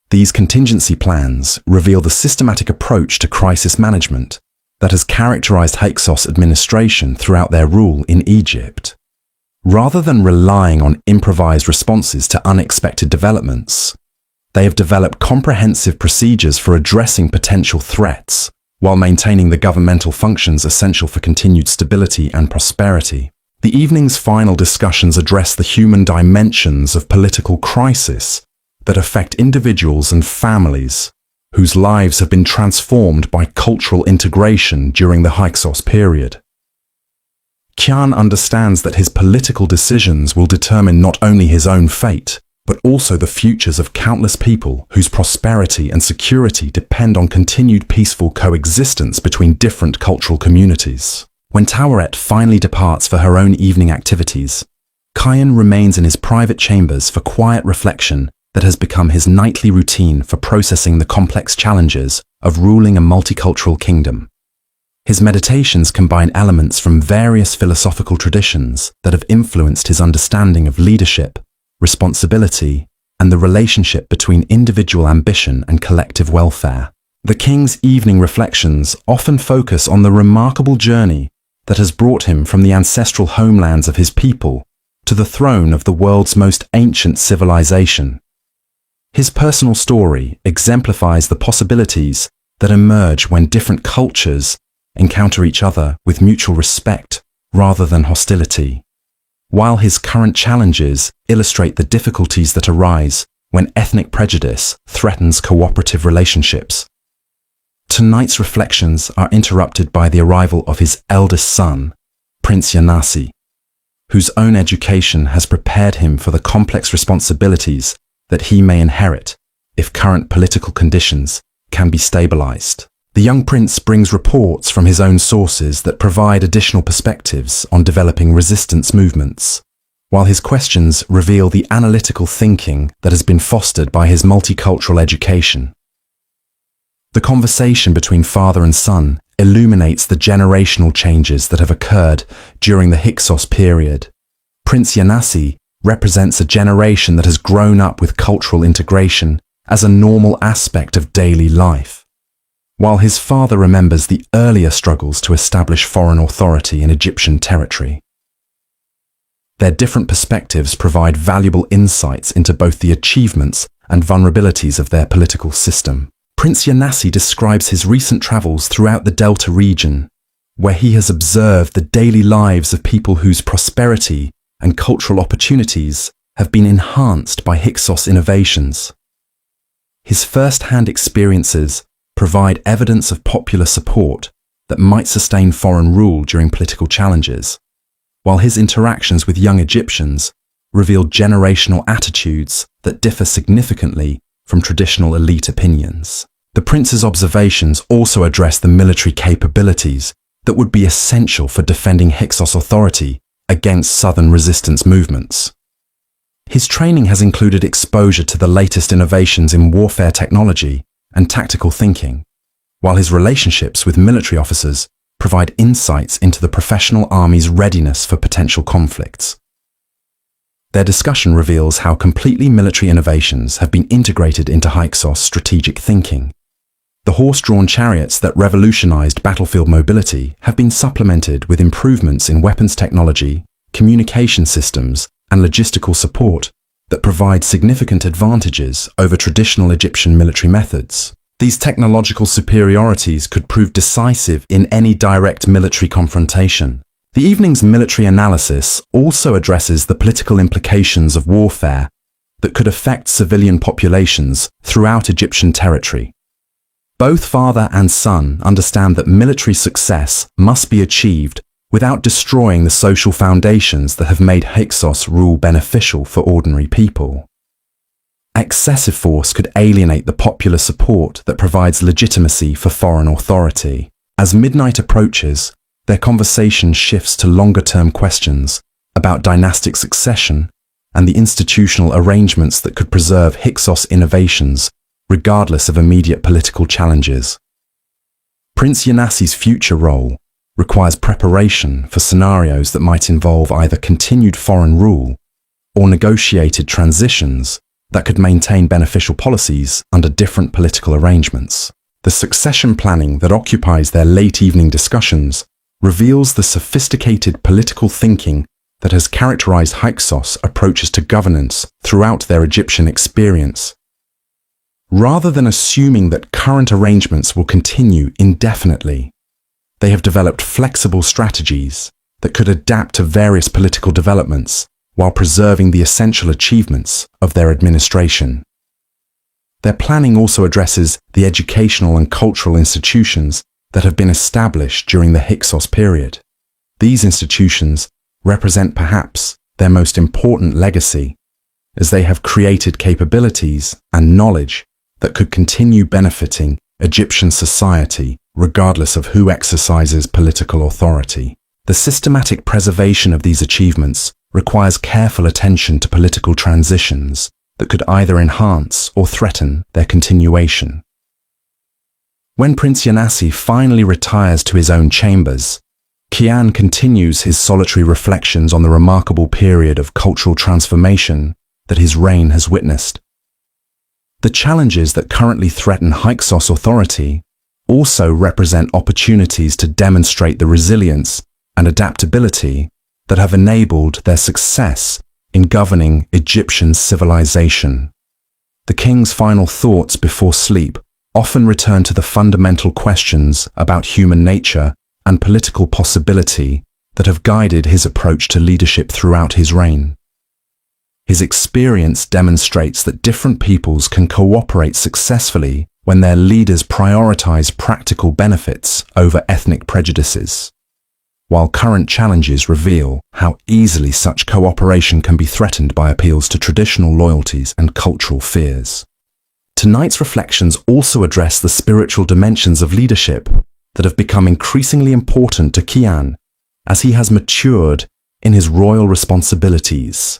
These contingency plans reveal the systematic approach to crisis management that has characterized Hyksos administration throughout their rule in Egypt. Rather than relying on improvised responses to unexpected developments, they have developed comprehensive procedures for addressing potential threats while maintaining the governmental functions essential for continued stability and prosperity. The evening's final discussions address the human dimensions of political crisis that affect individuals and families, whose lives have been transformed by cultural integration during the Hyksos period. Kian understands that his political decisions will determine not only his own fate, but also the futures of countless people whose prosperity and security depend on continued peaceful coexistence between different cultural communities. When Taweret finally departs for her own evening activities, Kian remains in his private chambers for quiet reflection that has become his nightly routine for processing the complex challenges of ruling a multicultural kingdom. His meditations combine elements from various philosophical traditions that have influenced his understanding of leadership, responsibility, and the relationship between individual ambition and collective welfare. The king's evening reflections often focus on the remarkable journey that has brought him from the ancestral homelands of his people to the throne of the world's most ancient civilization. His personal story exemplifies the possibilities that emerge when different cultures encounter each other with mutual respect rather than hostility, while his current challenges illustrate the difficulties that arise when ethnic prejudice threatens cooperative relationships. Tonight's reflections are interrupted by the arrival of his eldest son, Prince Yanasi, whose own education has prepared him for the complex responsibilities that he may inherit if current political conditions can be stabilized. The young prince brings reports from his own sources that provide additional perspectives on developing resistance movements, while his questions reveal the analytical thinking that has been fostered by his multicultural education. The conversation between father and son illuminates the generational changes that have occurred during the Hyksos period. Prince Yanasi represents a generation that has grown up with cultural integration as a normal aspect of daily life, while his father remembers the earlier struggles to establish foreign authority in Egyptian territory. Their different perspectives provide valuable insights into both the achievements and vulnerabilities of their political system. Prince Yanasi describes his recent travels throughout the Delta region, where he has observed the daily lives of people whose prosperity and cultural opportunities have been enhanced by Hyksos innovations. His first-hand experiences provide evidence of popular support that might sustain foreign rule during political challenges, while his interactions with young Egyptians reveal generational attitudes that differ significantly from traditional elite opinions. The prince's observations also address the military capabilities that would be essential for defending Hyksos authority against southern resistance movements. His training has included exposure to the latest innovations in warfare technology and tactical thinking, while his relationships with military officers provide insights into the professional army's readiness for potential conflicts. Their discussion reveals how completely military innovations have been integrated into Hyksos strategic thinking. The horse-drawn chariots that revolutionized battlefield mobility have been supplemented with improvements in weapons technology, communication systems, and logistical support that provide significant advantages over traditional Egyptian military methods. These technological superiorities could prove decisive in any direct military confrontation. The evening's military analysis also addresses the political implications of warfare that could affect civilian populations throughout Egyptian territory. Both father and son understand that military success must be achieved without destroying the social foundations that have made Hyksos rule beneficial for ordinary people. Excessive force could alienate the popular support that provides legitimacy for foreign authority. As midnight approaches, their conversation shifts to longer-term questions about dynastic succession and the institutional arrangements that could preserve Hyksos innovations regardless of immediate political challenges. Prince Yanasi's future role requires preparation for scenarios that might involve either continued foreign rule or negotiated transitions that could maintain beneficial policies under different political arrangements. The succession planning that occupies their late evening discussions reveals the sophisticated political thinking that has characterized Hyksos' approaches to governance throughout their Egyptian experience. Rather than assuming that current arrangements will continue indefinitely, they have developed flexible strategies that could adapt to various political developments while preserving the essential achievements of their administration. Their planning also addresses the educational and cultural institutions that have been established during the Hyksos period. These institutions represent perhaps their most important legacy, as they have created capabilities and knowledge that could continue benefiting Egyptian society regardless of who exercises political authority. The systematic preservation of these achievements requires careful attention to political transitions that could either enhance or threaten their continuation. When Prince Yanasi finally retires to his own chambers, Kian continues his solitary reflections on the remarkable period of cultural transformation that his reign has witnessed. The challenges that currently threaten Hyksos authority also represent opportunities to demonstrate the resilience and adaptability that have enabled their success in governing Egyptian civilization. The king's final thoughts before sleep often return to the fundamental questions about human nature and political possibility that have guided his approach to leadership throughout his reign. His experience demonstrates that different peoples can cooperate successfully when their leaders prioritize practical benefits over ethnic prejudices, while current challenges reveal how easily such cooperation can be threatened by appeals to traditional loyalties and cultural fears. Tonight's reflections also address the spiritual dimensions of leadership that have become increasingly important to Kian as he has matured in his royal responsibilities.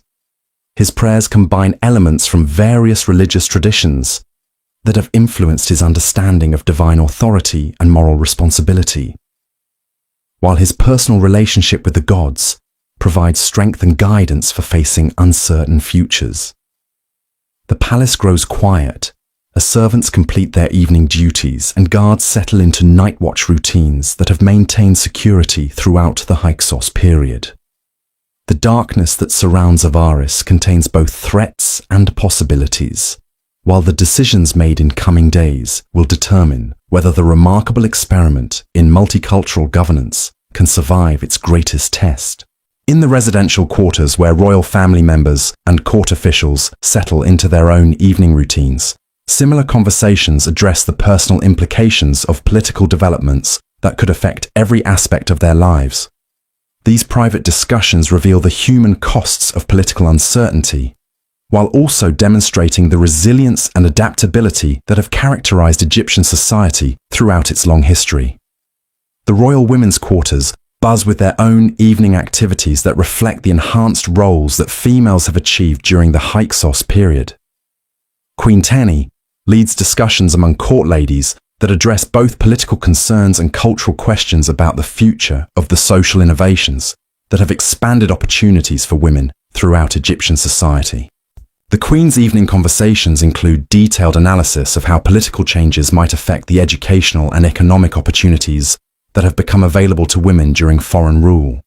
His prayers combine elements from various religious traditions that have influenced his understanding of divine authority and moral responsibility, while his personal relationship with the gods provides strength and guidance for facing uncertain futures. The palace grows quiet as servants complete their evening duties and guards settle into night watch routines that have maintained security throughout the Hyksos period. The darkness that surrounds Avaris contains both threats and possibilities, while the decisions made in coming days will determine whether the remarkable experiment in multicultural governance can survive its greatest test. In the residential quarters where royal family members and court officials settle into their own evening routines, similar conversations address the personal implications of political developments that could affect every aspect of their lives. These private discussions reveal the human costs of political uncertainty, while also demonstrating the resilience and adaptability that have characterized Egyptian society throughout its long history. The royal women's quarters buzz with their own evening activities that reflect the enhanced roles that females have achieved during the Hyksos period. Queen Teni leads discussions among court ladies that address both political concerns and cultural questions about the future of the social innovations that have expanded opportunities for women throughout Egyptian society. The Queen's evening conversations include detailed analysis of how political changes might affect the educational and economic opportunities that have become available to women during foreign rule.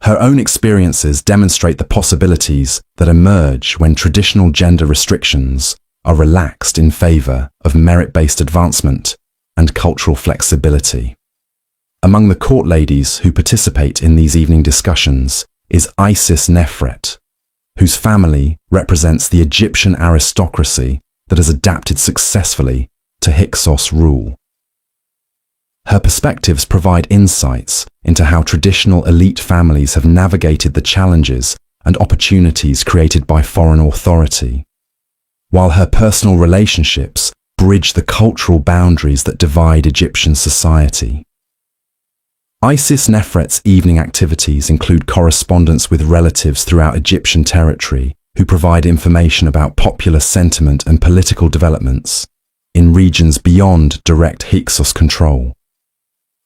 Her own experiences demonstrate the possibilities that emerge when traditional gender restrictions are relaxed in favor of merit-based advancement and cultural flexibility. Among the court ladies who participate in these evening discussions is Isis Nefret, whose family represents the Egyptian aristocracy that has adapted successfully to Hyksos rule. Her perspectives provide insights into how traditional elite families have navigated the challenges and opportunities created by foreign authority, while her personal relationships bridge the cultural boundaries that divide Egyptian society. Isis Nefret's evening activities include correspondence with relatives throughout Egyptian territory who provide information about popular sentiment and political developments in regions beyond direct Hyksos control.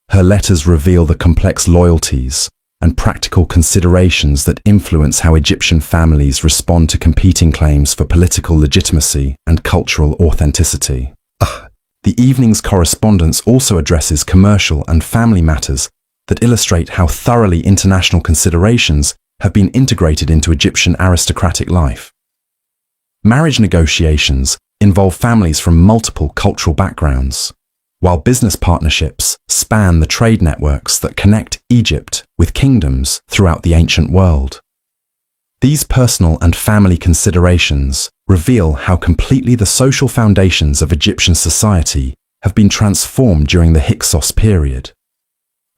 Her letters reveal the complex loyalties and practical considerations that influence how Egyptian families respond to competing claims for political legitimacy and cultural authenticity. The evening's correspondence also addresses commercial and family matters that illustrate how thoroughly international considerations have been integrated into Egyptian aristocratic life. Marriage negotiations involve families from multiple cultural backgrounds, while business partnerships span the trade networks that connect Egypt with kingdoms throughout the ancient world. These personal and family considerations reveal how completely the social foundations of Egyptian society have been transformed during the Hyksos period.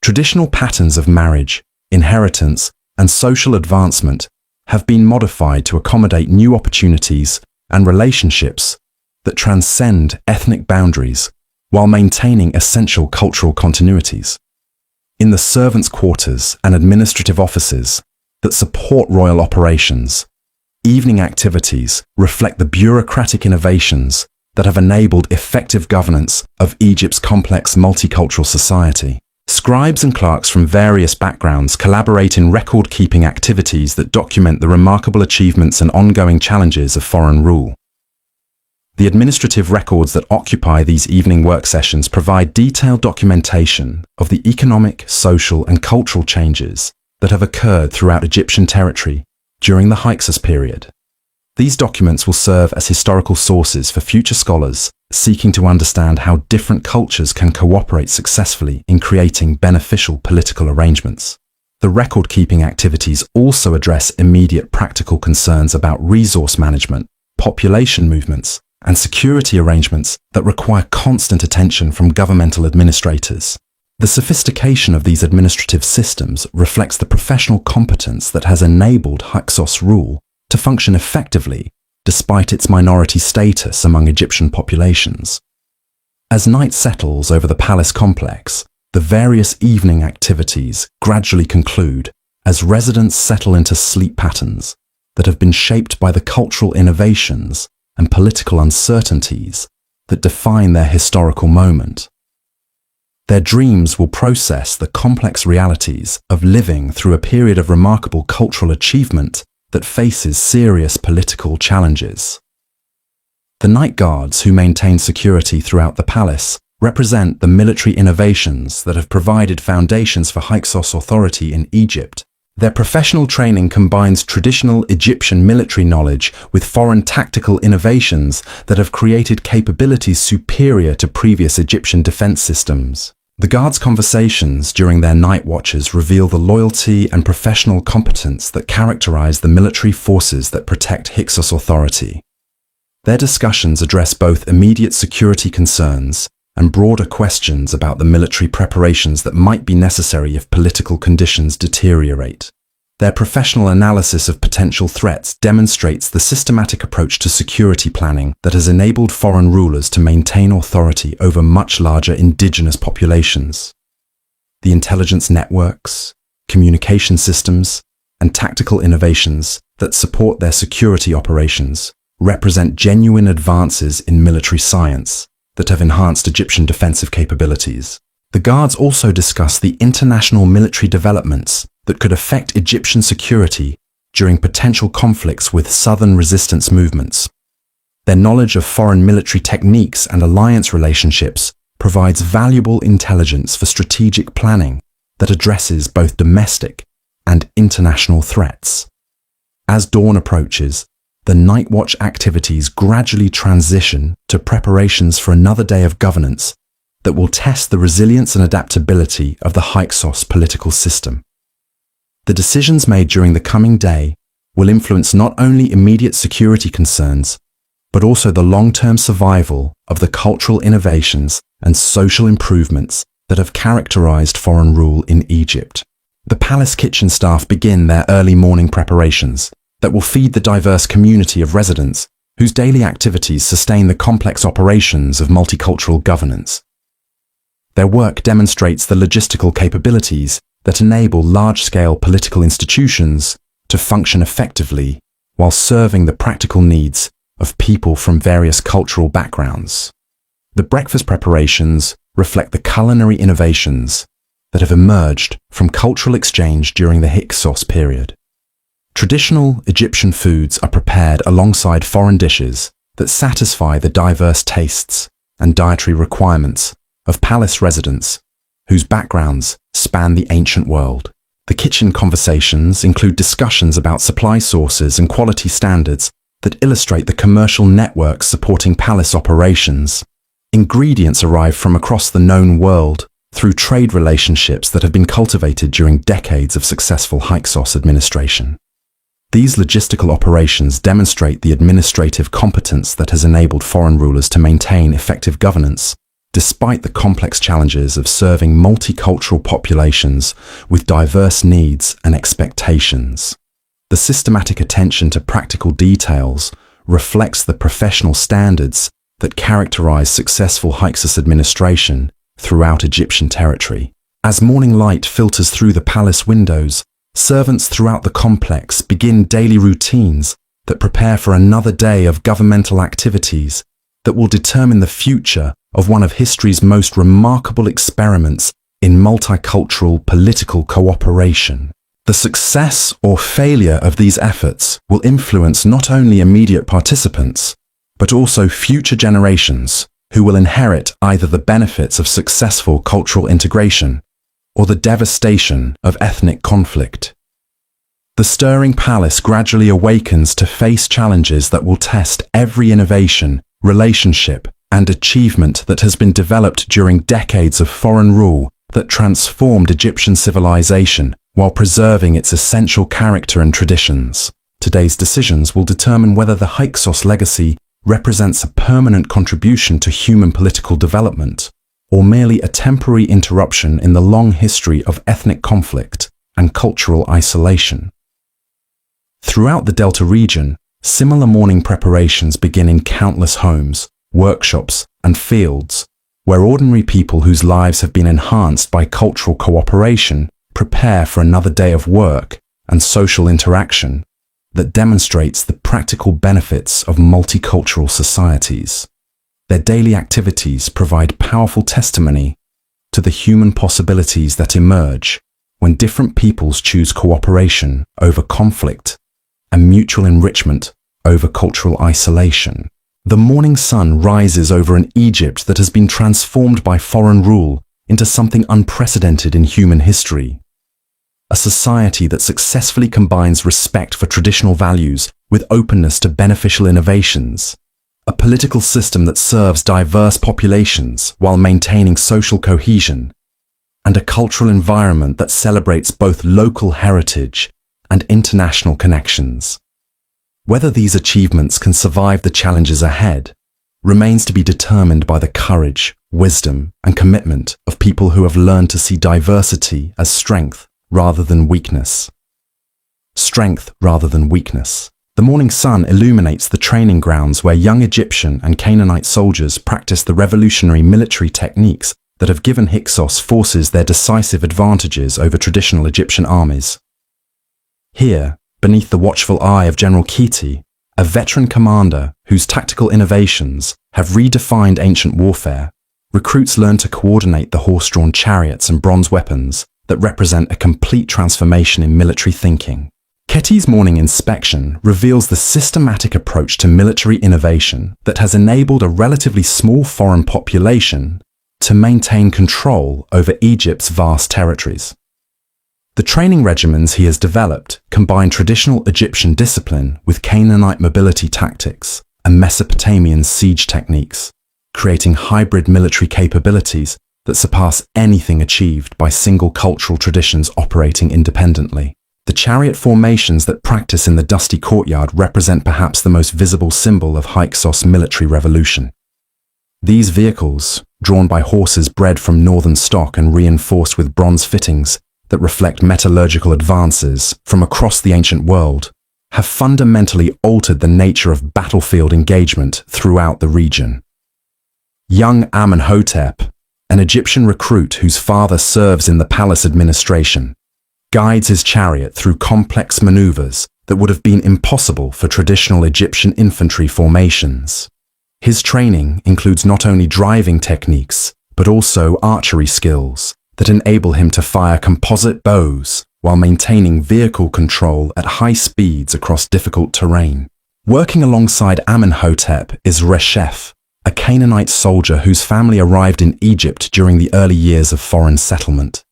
Traditional patterns of marriage, inheritance, and social advancement have been modified to accommodate new opportunities and relationships that transcend ethnic boundaries while maintaining essential cultural continuities. In the servants' quarters and administrative offices that support royal operations, evening activities reflect the bureaucratic innovations that have enabled effective governance of Egypt's complex multicultural society. Scribes and clerks from various backgrounds collaborate in record-keeping activities that document the remarkable achievements and ongoing challenges of foreign rule. The administrative records that occupy these evening work sessions provide detailed documentation of the economic, social, and cultural changes that have occurred throughout Egyptian territory during the Hyksos period. These documents will serve as historical sources for future scholars seeking to understand how different cultures can cooperate successfully in creating beneficial political arrangements. The record-keeping activities also address immediate practical concerns about resource management, population movements, and security arrangements that require constant attention from governmental administrators. The sophistication of these administrative systems reflects the professional competence that has enabled Hyksos rule to function effectively despite its minority status among Egyptian populations. As night settles over the palace complex, the various evening activities gradually conclude as residents settle into sleep patterns that have been shaped by the cultural innovations and political uncertainties that define their historical moment. Their dreams will process the complex realities of living through a period of remarkable cultural achievement that faces serious political challenges. The night guards who maintain security throughout the palace represent the military innovations that have provided foundations for Hyksos authority in Egypt. Their professional training combines traditional Egyptian military knowledge with foreign tactical innovations that have created capabilities superior to previous Egyptian defense systems. The guards' conversations during their night watches reveal the loyalty and professional competence that characterize the military forces that protect Hyksos authority. Their discussions address both immediate security concerns and broader questions about the military preparations that might be necessary if political conditions deteriorate. Their professional analysis of potential threats demonstrates the systematic approach to security planning that has enabled foreign rulers to maintain authority over much larger indigenous populations. The intelligence networks, communication systems, and tactical innovations that support their security operations represent genuine advances in military science that have enhanced Egyptian defensive capabilities. The guards also discuss the international military developments that could affect Egyptian security during potential conflicts with southern resistance movements. Their knowledge of foreign military techniques and alliance relationships provides valuable intelligence for strategic planning that addresses both domestic and international threats. As dawn approaches, the night watch activities gradually transition to preparations for another day of governance that will test the resilience and adaptability of the Hyksos political system. The decisions made during the coming day will influence not only immediate security concerns, but also the long-term survival of the cultural innovations and social improvements that have characterized foreign rule in Egypt. The palace kitchen staff begin their early morning preparations that will feed the diverse community of residents whose daily activities sustain the complex operations of multicultural governance. Their work demonstrates the logistical capabilities that enable large-scale political institutions to function effectively while serving the practical needs of people from various cultural backgrounds. The breakfast preparations reflect the culinary innovations that have emerged from cultural exchange during the Hyksos period. Traditional Egyptian foods are prepared alongside foreign dishes that satisfy the diverse tastes and dietary requirements of palace residents whose backgrounds span the ancient world. The kitchen conversations include discussions about supply sources and quality standards that illustrate the commercial networks supporting palace operations. Ingredients arrive from across the known world through trade relationships that have been cultivated during decades of successful Hyksos administration. These logistical operations demonstrate the administrative competence that has enabled foreign rulers to maintain effective governance, despite the complex challenges of serving multicultural populations with diverse needs and expectations. The systematic attention to practical details reflects the professional standards that characterize successful Hyksos administration throughout Egyptian territory. As morning light filters through the palace windows, servants throughout the complex begin daily routines that prepare for another day of governmental activities that will determine the future of one of history's most remarkable experiments in multicultural political cooperation. The success or failure of these efforts will influence not only immediate participants, but also future generations who will inherit either the benefits of successful cultural integration or the devastation of ethnic conflict. The stirring palace gradually awakens to face challenges that will test every innovation, relationship, and achievement that has been developed during decades of foreign rule that transformed Egyptian civilization while preserving its essential character and traditions. Today's decisions will determine whether the Hyksos legacy represents a permanent contribution to human political development, or merely a temporary interruption in the long history of ethnic conflict and cultural isolation. Throughout the Delta region, similar morning preparations begin in countless homes, workshops, and fields, where ordinary people whose lives have been enhanced by cultural cooperation prepare for another day of work and social interaction that demonstrates the practical benefits of multicultural societies. Their daily activities provide powerful testimony to the human possibilities that emerge when different peoples choose cooperation over conflict and mutual enrichment over cultural isolation. The morning sun rises over an Egypt that has been transformed by foreign rule into something unprecedented in human history. A society that successfully combines respect for traditional values with openness to beneficial innovations. A political system that serves diverse populations while maintaining social cohesion. And a cultural environment that celebrates both local heritage and international connections. Whether these achievements can survive the challenges ahead remains to be determined by the courage, wisdom, and commitment of people who have learned to see diversity as strength rather than weakness. Strength rather than weakness. The morning sun illuminates the training grounds where young Egyptian and Canaanite soldiers practice the revolutionary military techniques that have given Hyksos forces their decisive advantages over traditional Egyptian armies. Here, beneath the watchful eye of General Kiti, a veteran commander whose tactical innovations have redefined ancient warfare, recruits learn to coordinate the horse-drawn chariots and bronze weapons that represent a complete transformation in military thinking. Keti's morning inspection reveals the systematic approach to military innovation that has enabled a relatively small foreign population to maintain control over Egypt's vast territories. The training regimens he has developed combine traditional Egyptian discipline with Canaanite mobility tactics and Mesopotamian siege techniques, creating hybrid military capabilities that surpass anything achieved by single cultural traditions operating independently. The chariot formations that practice in the dusty courtyard represent perhaps the most visible symbol of Hyksos military revolution. These vehicles, drawn by horses bred from northern stock and reinforced with bronze fittings that reflect metallurgical advances from across the ancient world, have fundamentally altered the nature of battlefield engagement throughout the region. Young Amenhotep, an Egyptian recruit whose father serves in the palace administration, guides his chariot through complex maneuvers that would have been impossible for traditional Egyptian infantry formations. His training includes not only driving techniques, but also archery skills that enable him to fire composite bows while maintaining vehicle control at high speeds across difficult terrain. Working alongside Amenhotep is Reshef, a Canaanite soldier whose family arrived in Egypt during the early years of foreign settlement.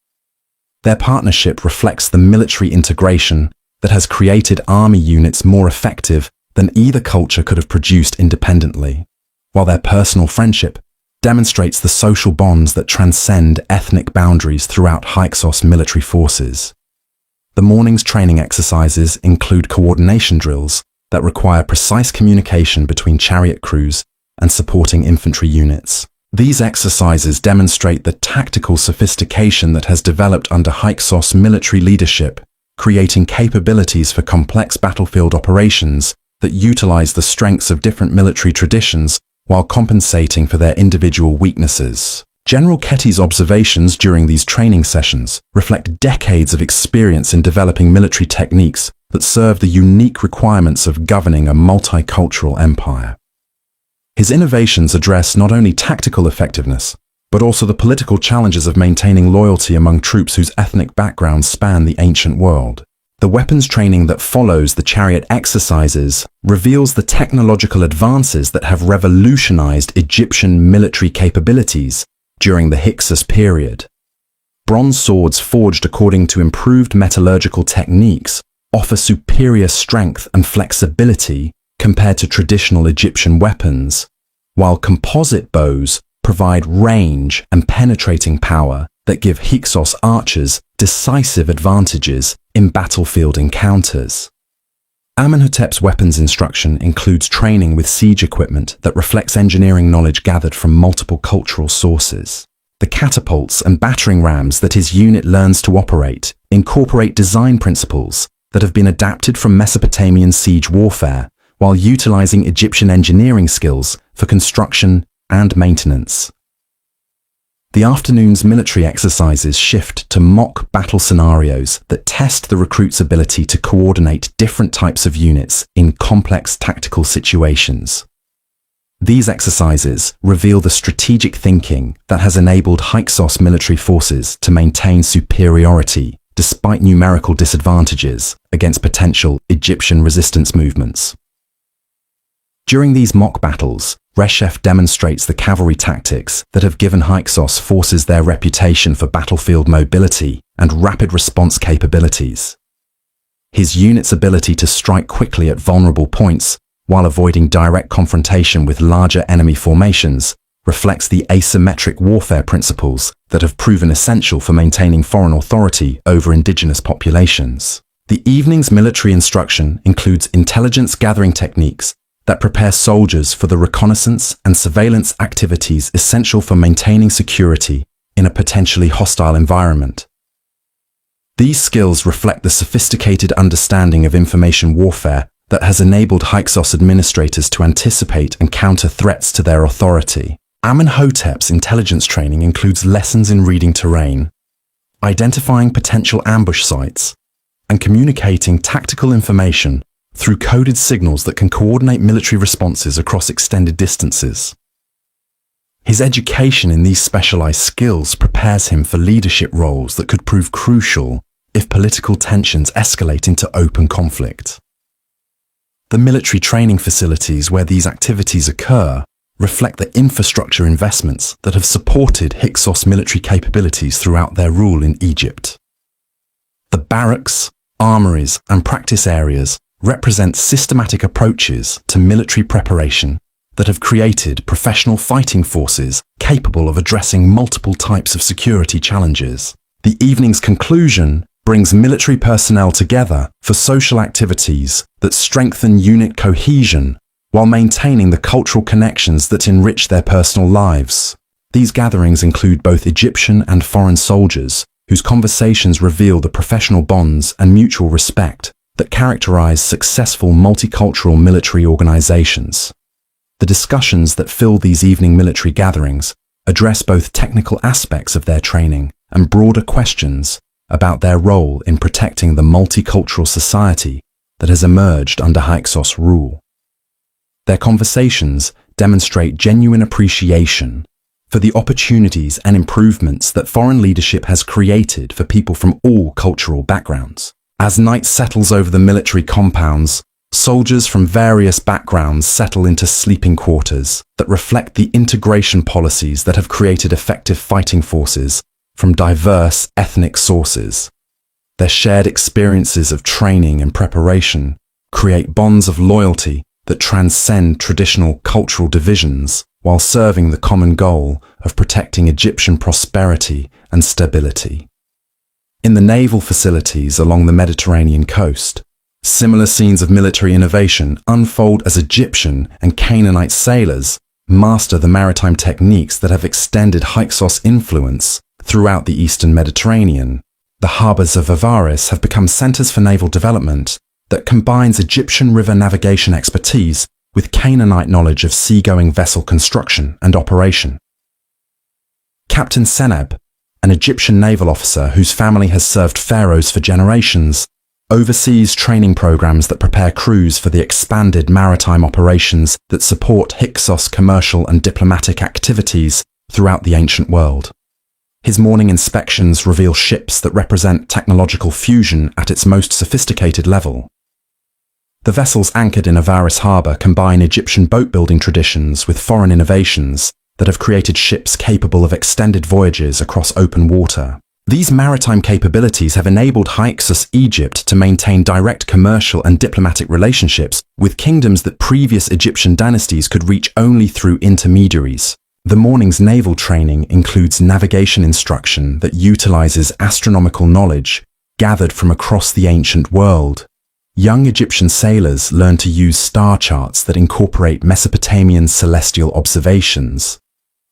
Their partnership reflects the military integration that has created army units more effective than either culture could have produced independently, while their personal friendship demonstrates the social bonds that transcend ethnic boundaries throughout Hyksos military forces. The morning's training exercises include coordination drills that require precise communication between chariot crews and supporting infantry units. These exercises demonstrate the tactical sophistication that has developed under Hyksos military leadership, creating capabilities for complex battlefield operations that utilize the strengths of different military traditions while compensating for their individual weaknesses. General Ketty's observations during these training sessions reflect decades of experience in developing military techniques that serve the unique requirements of governing a multicultural empire. His innovations address not only tactical effectiveness, but also the political challenges of maintaining loyalty among troops whose ethnic backgrounds span the ancient world. The weapons training that follows the chariot exercises reveals the technological advances that have revolutionized Egyptian military capabilities during the Hyksos period. Bronze swords forged according to improved metallurgical techniques offer superior strength and flexibility compared to traditional Egyptian weapons, while composite bows provide range and penetrating power that give Hyksos archers decisive advantages in battlefield encounters. Amenhotep's weapons instruction includes training with siege equipment that reflects engineering knowledge gathered from multiple cultural sources. The catapults and battering rams that his unit learns to operate incorporate design principles that have been adapted from Mesopotamian siege warfare, while utilizing Egyptian engineering skills for construction and maintenance. The afternoon's military exercises shift to mock battle scenarios that test the recruit's ability to coordinate different types of units in complex tactical situations. These exercises reveal the strategic thinking that has enabled Hyksos military forces to maintain superiority despite numerical disadvantages against potential Egyptian resistance movements. During these mock battles, Reshef demonstrates the cavalry tactics that have given Hyksos forces their reputation for battlefield mobility and rapid response capabilities. His unit's ability to strike quickly at vulnerable points while avoiding direct confrontation with larger enemy formations reflects the asymmetric warfare principles that have proven essential for maintaining foreign authority over indigenous populations. The evening's military instruction includes intelligence gathering techniques that prepare soldiers for the reconnaissance and surveillance activities essential for maintaining security in a potentially hostile environment. These skills reflect the sophisticated understanding of information warfare that has enabled Hyksos administrators to anticipate and counter threats to their authority. Amenhotep's intelligence training includes lessons in reading terrain, identifying potential ambush sites, and communicating tactical information through coded signals that can coordinate military responses across extended distances. His education in these specialized skills prepares him for leadership roles that could prove crucial if political tensions escalate into open conflict. The military training facilities where these activities occur reflect the infrastructure investments that have supported Hyksos military capabilities throughout their rule in Egypt. The barracks, armories, and practice areas represent systematic approaches to military preparation that have created professional fighting forces capable of addressing multiple types of security challenges. The evening's conclusion brings military personnel together for social activities that strengthen unit cohesion while maintaining the cultural connections that enrich their personal lives. These gatherings include both Egyptian and foreign soldiers, whose conversations reveal the professional bonds and mutual respect that characterize successful multicultural military organizations. The discussions that fill these evening military gatherings address both technical aspects of their training and broader questions about their role in protecting the multicultural society that has emerged under Hyksos rule. Their conversations demonstrate genuine appreciation for the opportunities and improvements that foreign leadership has created for people from all cultural backgrounds. As night settles over the military compounds, soldiers from various backgrounds settle into sleeping quarters that reflect the integration policies that have created effective fighting forces from diverse ethnic sources. Their shared experiences of training and preparation create bonds of loyalty that transcend traditional cultural divisions while serving the common goal of protecting Egyptian prosperity and stability. In the naval facilities along the Mediterranean coast, similar scenes of military innovation unfold as Egyptian and Canaanite sailors master the maritime techniques that have extended Hyksos influence throughout the eastern Mediterranean. The harbours of Avaris have become centres for naval development that combines Egyptian river navigation expertise with Canaanite knowledge of seagoing vessel construction and operation. Captain Seneb, an Egyptian naval officer whose family has served pharaohs for generations, oversees training programs that prepare crews for the expanded maritime operations that support Hyksos commercial and diplomatic activities throughout the ancient world. His morning inspections reveal ships that represent technological fusion at its most sophisticated level. The vessels anchored in Avaris harbour combine Egyptian boat-building traditions with foreign innovations that have created ships capable of extended voyages across open water. These maritime capabilities have enabled Hyksos Egypt to maintain direct commercial and diplomatic relationships with kingdoms that previous Egyptian dynasties could reach only through intermediaries. The morning's naval training includes navigation instruction that utilizes astronomical knowledge gathered from across the ancient world. Young Egyptian sailors learn to use star charts that incorporate Mesopotamian celestial observations,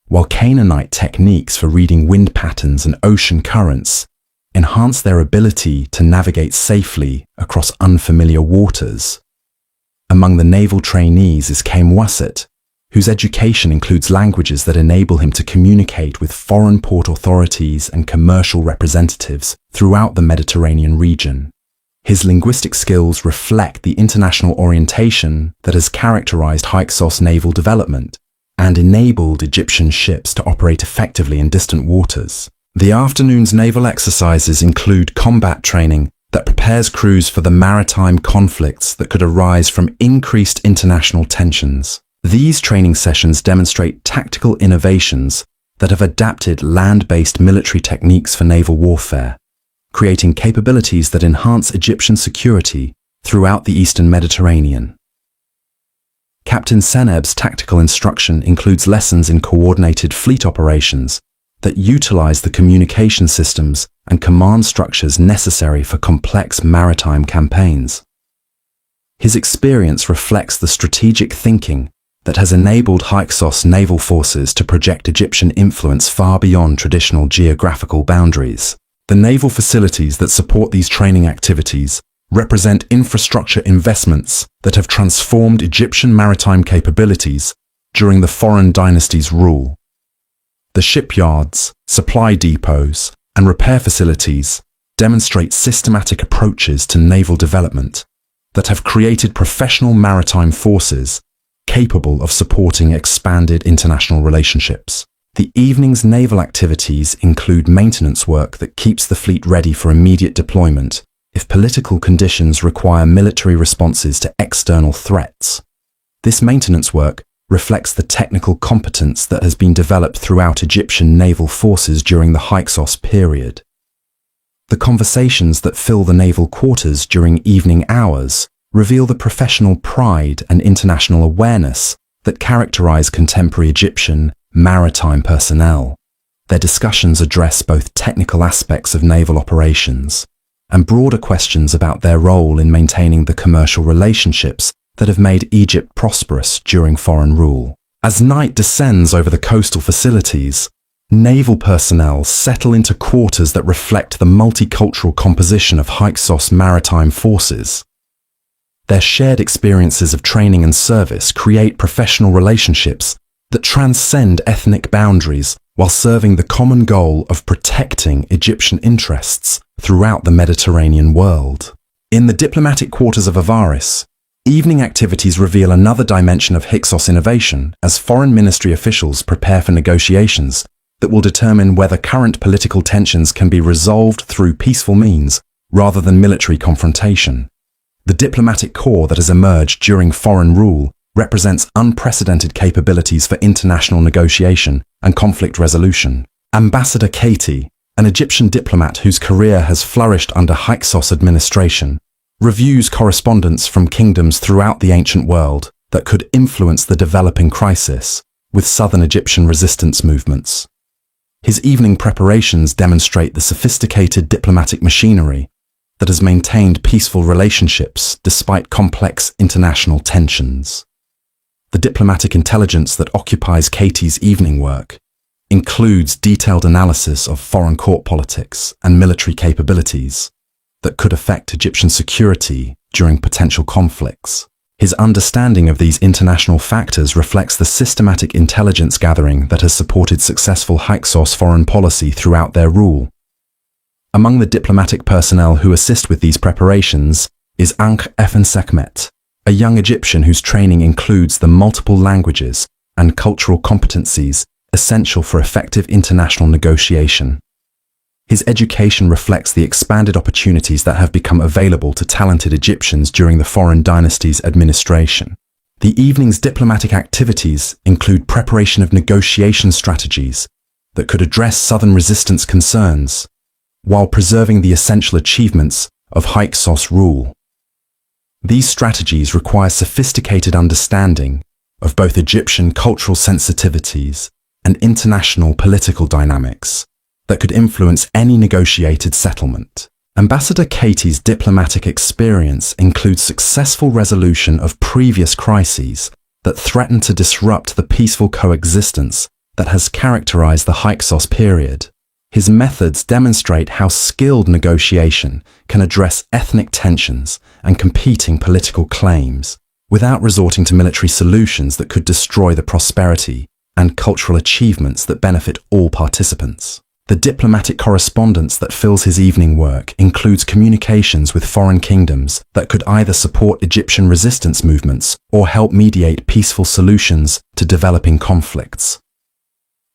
while Canaanite techniques for reading wind patterns and ocean currents enhance their ability to navigate safely across unfamiliar waters. Among the naval trainees is Kamwasit, whose education includes languages that enable him to communicate with foreign port authorities and commercial representatives throughout the Mediterranean region. His linguistic skills reflect the international orientation that has characterized Hyksos naval development and enabled Egyptian ships to operate effectively in distant waters. The afternoon's naval exercises include combat training that prepares crews for the maritime conflicts that could arise from increased international tensions. These training sessions demonstrate tactical innovations that have adapted land-based military techniques for naval warfare, creating capabilities that enhance Egyptian security throughout the eastern Mediterranean. Captain Seneb's tactical instruction includes lessons in coordinated fleet operations that utilize the communication systems and command structures necessary for complex maritime campaigns. His experience reflects the strategic thinking that has enabled Hyksos naval forces to project Egyptian influence far beyond traditional geographical boundaries. The naval facilities that support these training activities represent infrastructure investments that have transformed Egyptian maritime capabilities during the foreign dynasty's rule. The shipyards, supply depots, and repair facilities demonstrate systematic approaches to naval development that have created professional maritime forces capable of supporting expanded international relationships. The evening's naval activities include maintenance work that keeps the fleet ready for immediate deployment if political conditions require military responses to external threats. This maintenance work reflects the technical competence that has been developed throughout Egyptian naval forces during the Hyksos period. The conversations that fill the naval quarters during evening hours reveal the professional pride and international awareness that characterize contemporary Egyptian maritime personnel. Their discussions address both technical aspects of naval operations and broader questions about their role in maintaining the commercial relationships that have made Egypt prosperous during foreign rule. As night descends over the coastal facilities, naval personnel settle into quarters that reflect the multicultural composition of Hyksos maritime forces. Their shared experiences of training and service create professional relationships that transcend ethnic boundaries while serving the common goal of protecting Egyptian interests throughout the Mediterranean world. In the diplomatic quarters of Avaris, evening activities reveal another dimension of Hyksos innovation as foreign ministry officials prepare for negotiations that will determine whether current political tensions can be resolved through peaceful means rather than military confrontation. The diplomatic corps that has emerged during foreign rule represents unprecedented capabilities for international negotiation and conflict resolution. Ambassador Katie, an Egyptian diplomat whose career has flourished under Hyksos administration, reviews correspondence from kingdoms throughout the ancient world that could influence the developing crisis with southern Egyptian resistance movements. His evening preparations demonstrate the sophisticated diplomatic machinery that has maintained peaceful relationships despite complex international tensions. The diplomatic intelligence that occupies Katie's evening work includes detailed analysis of foreign court politics and military capabilities that could affect Egyptian security during potential conflicts. His understanding of these international factors reflects the systematic intelligence gathering that has supported successful Hyksos foreign policy throughout their rule. Among the diplomatic personnel who assist with these preparations is Ankh Efen Sekhmet, a young Egyptian whose training includes the multiple languages and cultural competencies essential for effective international negotiation. His education reflects the expanded opportunities that have become available to talented Egyptians during the foreign dynasty's administration. The evening's diplomatic activities include preparation of negotiation strategies that could address southern resistance concerns, while preserving the essential achievements of Hyksos rule. These strategies require sophisticated understanding of both Egyptian cultural sensitivities and international political dynamics that could influence any negotiated settlement. Ambassador Katie's diplomatic experience includes successful resolution of previous crises that threaten to disrupt the peaceful coexistence that has characterized the Hyksos period. His methods demonstrate how skilled negotiation can address ethnic tensions and competing political claims without resorting to military solutions that could destroy the prosperity and cultural achievements that benefit all participants. The diplomatic correspondence that fills his evening work includes communications with foreign kingdoms that could either support Egyptian resistance movements or help mediate peaceful solutions to developing conflicts.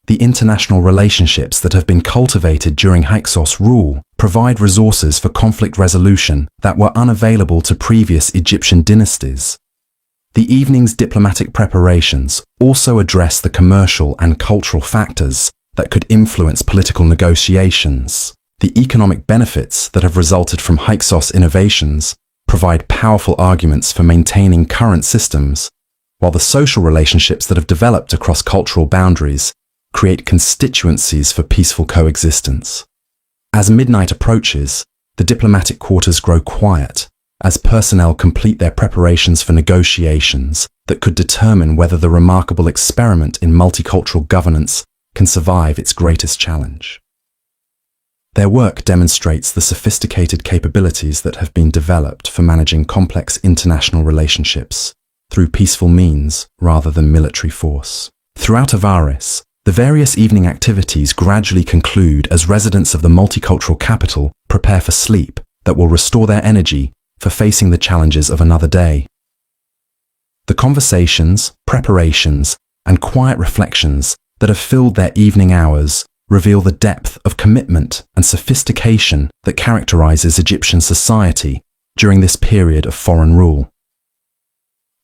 The international relationships that have been cultivated during Hyksos rule provide resources for conflict resolution that were unavailable to previous Egyptian dynasties. The evening's diplomatic preparations also address the commercial and cultural factors that could influence political negotiations. The economic benefits that have resulted from Hyksos innovations provide powerful arguments for maintaining current systems, while the social relationships that have developed across cultural boundaries create constituencies for peaceful coexistence. As midnight approaches, the diplomatic quarters grow quiet as personnel complete their preparations for negotiations that could determine whether the remarkable experiment in multicultural governance can survive its greatest challenge. Their work demonstrates the sophisticated capabilities that have been developed for managing complex international relationships through peaceful means rather than military force. Throughout Avaris, the various evening activities gradually conclude as residents of the multicultural capital prepare for sleep that will restore their energy for facing the challenges of another day. The conversations, preparations, and quiet reflections that have filled their evening hours reveal the depth of commitment and sophistication that characterizes Egyptian society during this period of foreign rule.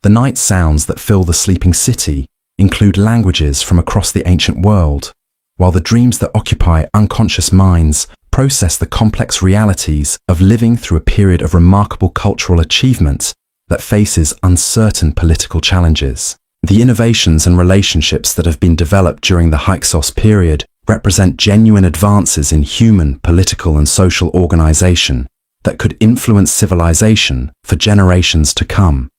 The night sounds that fill the sleeping city include languages from across the ancient world, while the dreams that occupy unconscious minds process the complex realities of living through a period of remarkable cultural achievement that faces uncertain political challenges. The innovations and relationships that have been developed during the Hyksos period represent genuine advances in human, political, and social organization that could influence civilization for generations to come.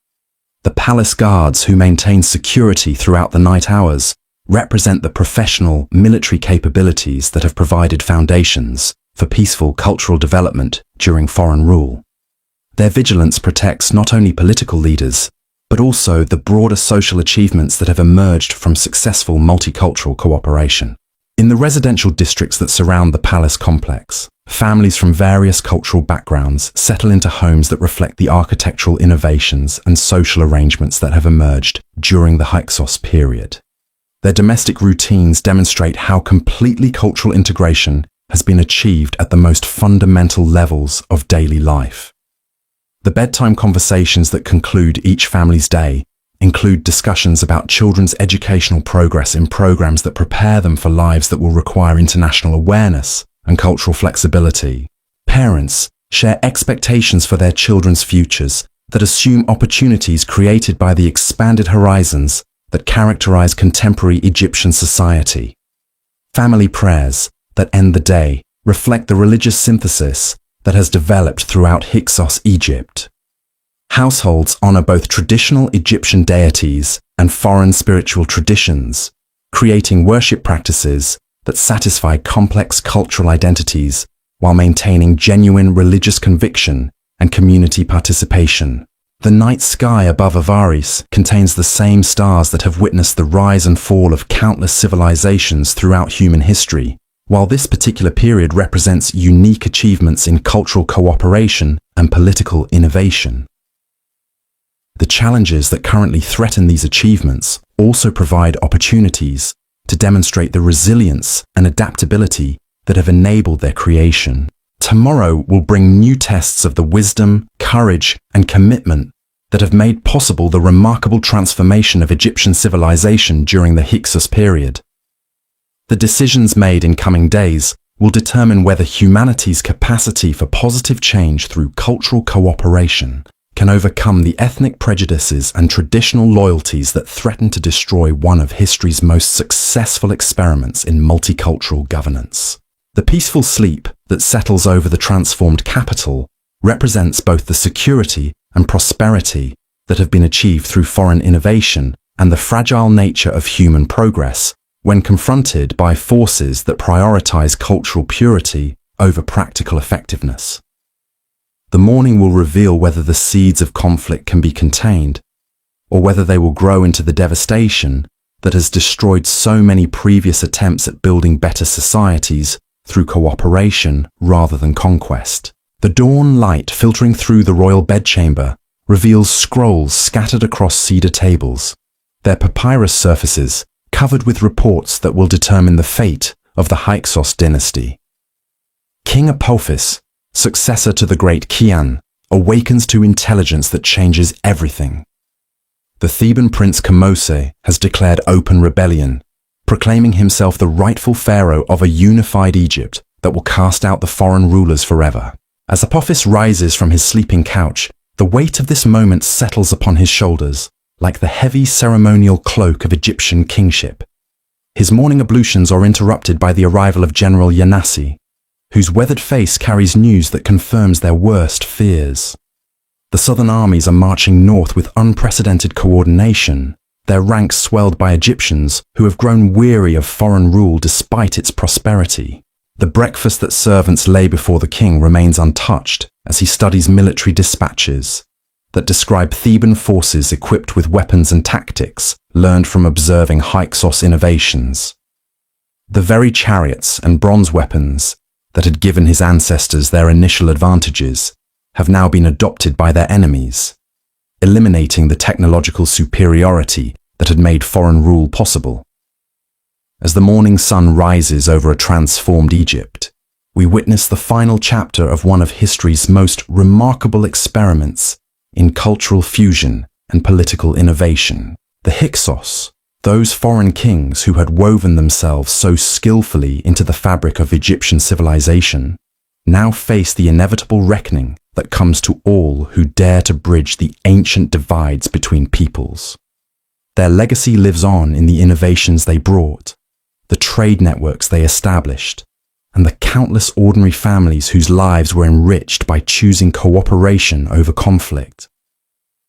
The palace guards who maintain security throughout the night hours represent the professional military capabilities that have provided foundations for peaceful cultural development during foreign rule. Their vigilance protects not only political leaders, but also the broader social achievements that have emerged from successful multicultural cooperation. In the residential districts that surround the palace complex, families from various cultural backgrounds settle into homes that reflect the architectural innovations and social arrangements that have emerged during the Hyksos period. Their domestic routines demonstrate how completely cultural integration has been achieved at the most fundamental levels of daily life. The bedtime conversations that conclude each family's day include discussions about children's educational progress in programs that prepare them for lives that will require international awareness and cultural flexibility. Parents share expectations for their children's futures that assume opportunities created by the expanded horizons that characterize contemporary Egyptian society. Family prayers that end the day reflect the religious synthesis that has developed throughout Hyksos, Egypt. Households honor both traditional Egyptian deities and foreign spiritual traditions, creating worship practices that satisfy complex cultural identities while maintaining genuine religious conviction and community participation. The night sky above Avaris contains the same stars that have witnessed the rise and fall of countless civilizations throughout human history. While this particular period represents unique achievements in cultural cooperation and political innovation, the challenges that currently threaten these achievements also provide opportunities to demonstrate the resilience and adaptability that have enabled their creation. Tomorrow will bring new tests of the wisdom, courage, and commitment that have made possible the remarkable transformation of Egyptian civilization during the Hyksos period. The decisions made in coming days will determine whether humanity's capacity for positive change through cultural cooperation can overcome the ethnic prejudices and traditional loyalties that threaten to destroy one of history's most successful experiments in multicultural governance. The peaceful sleep that settles over the transformed capital represents both the security and prosperity that have been achieved through foreign innovation and the fragile nature of human progress when confronted by forces that prioritize cultural purity over practical effectiveness. The morning will reveal whether the seeds of conflict can be contained, or whether they will grow into the devastation that has destroyed so many previous attempts at building better societies through cooperation rather than conquest. The dawn light filtering through the royal bedchamber reveals scrolls scattered across cedar tables, their papyrus surfaces covered with reports that will determine the fate of the Hyksos dynasty. King Apophis, successor to the great Kian, awakens to intelligence that changes everything. The Theban prince Kamose has declared open rebellion, proclaiming himself the rightful pharaoh of a unified Egypt that will cast out the foreign rulers forever. As Apophis rises from his sleeping couch, the weight of this moment settles upon his shoulders, like the heavy ceremonial cloak of Egyptian kingship. His morning ablutions are interrupted by the arrival of General Yanasi, whose weathered face carries news that confirms their worst fears. The southern armies are marching north with unprecedented coordination, their ranks swelled by Egyptians who have grown weary of foreign rule despite its prosperity. The breakfast that servants lay before the king remains untouched as he studies military dispatches that describe Theban forces equipped with weapons and tactics learned from observing Hyksos innovations. The very chariots and bronze weapons that had given his ancestors their initial advantages have now been adopted by their enemies, eliminating the technological superiority that had made foreign rule possible. As the morning sun rises over a transformed Egypt, we witness the final chapter of one of history's most remarkable experiments in cultural fusion and political innovation. The Hyksos, those foreign kings who had woven themselves so skillfully into the fabric of Egyptian civilization, now face the inevitable reckoning that comes to all who dare to bridge the ancient divides between peoples. Their legacy lives on in the innovations they brought, the trade networks they established, and the countless ordinary families whose lives were enriched by choosing cooperation over conflict.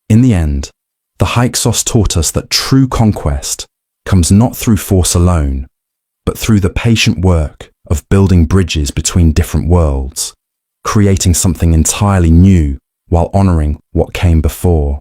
In the end, the Hyksos taught us that true conquest comes not through force alone, but through the patient work of building bridges between different worlds, creating something entirely new while honoring what came before.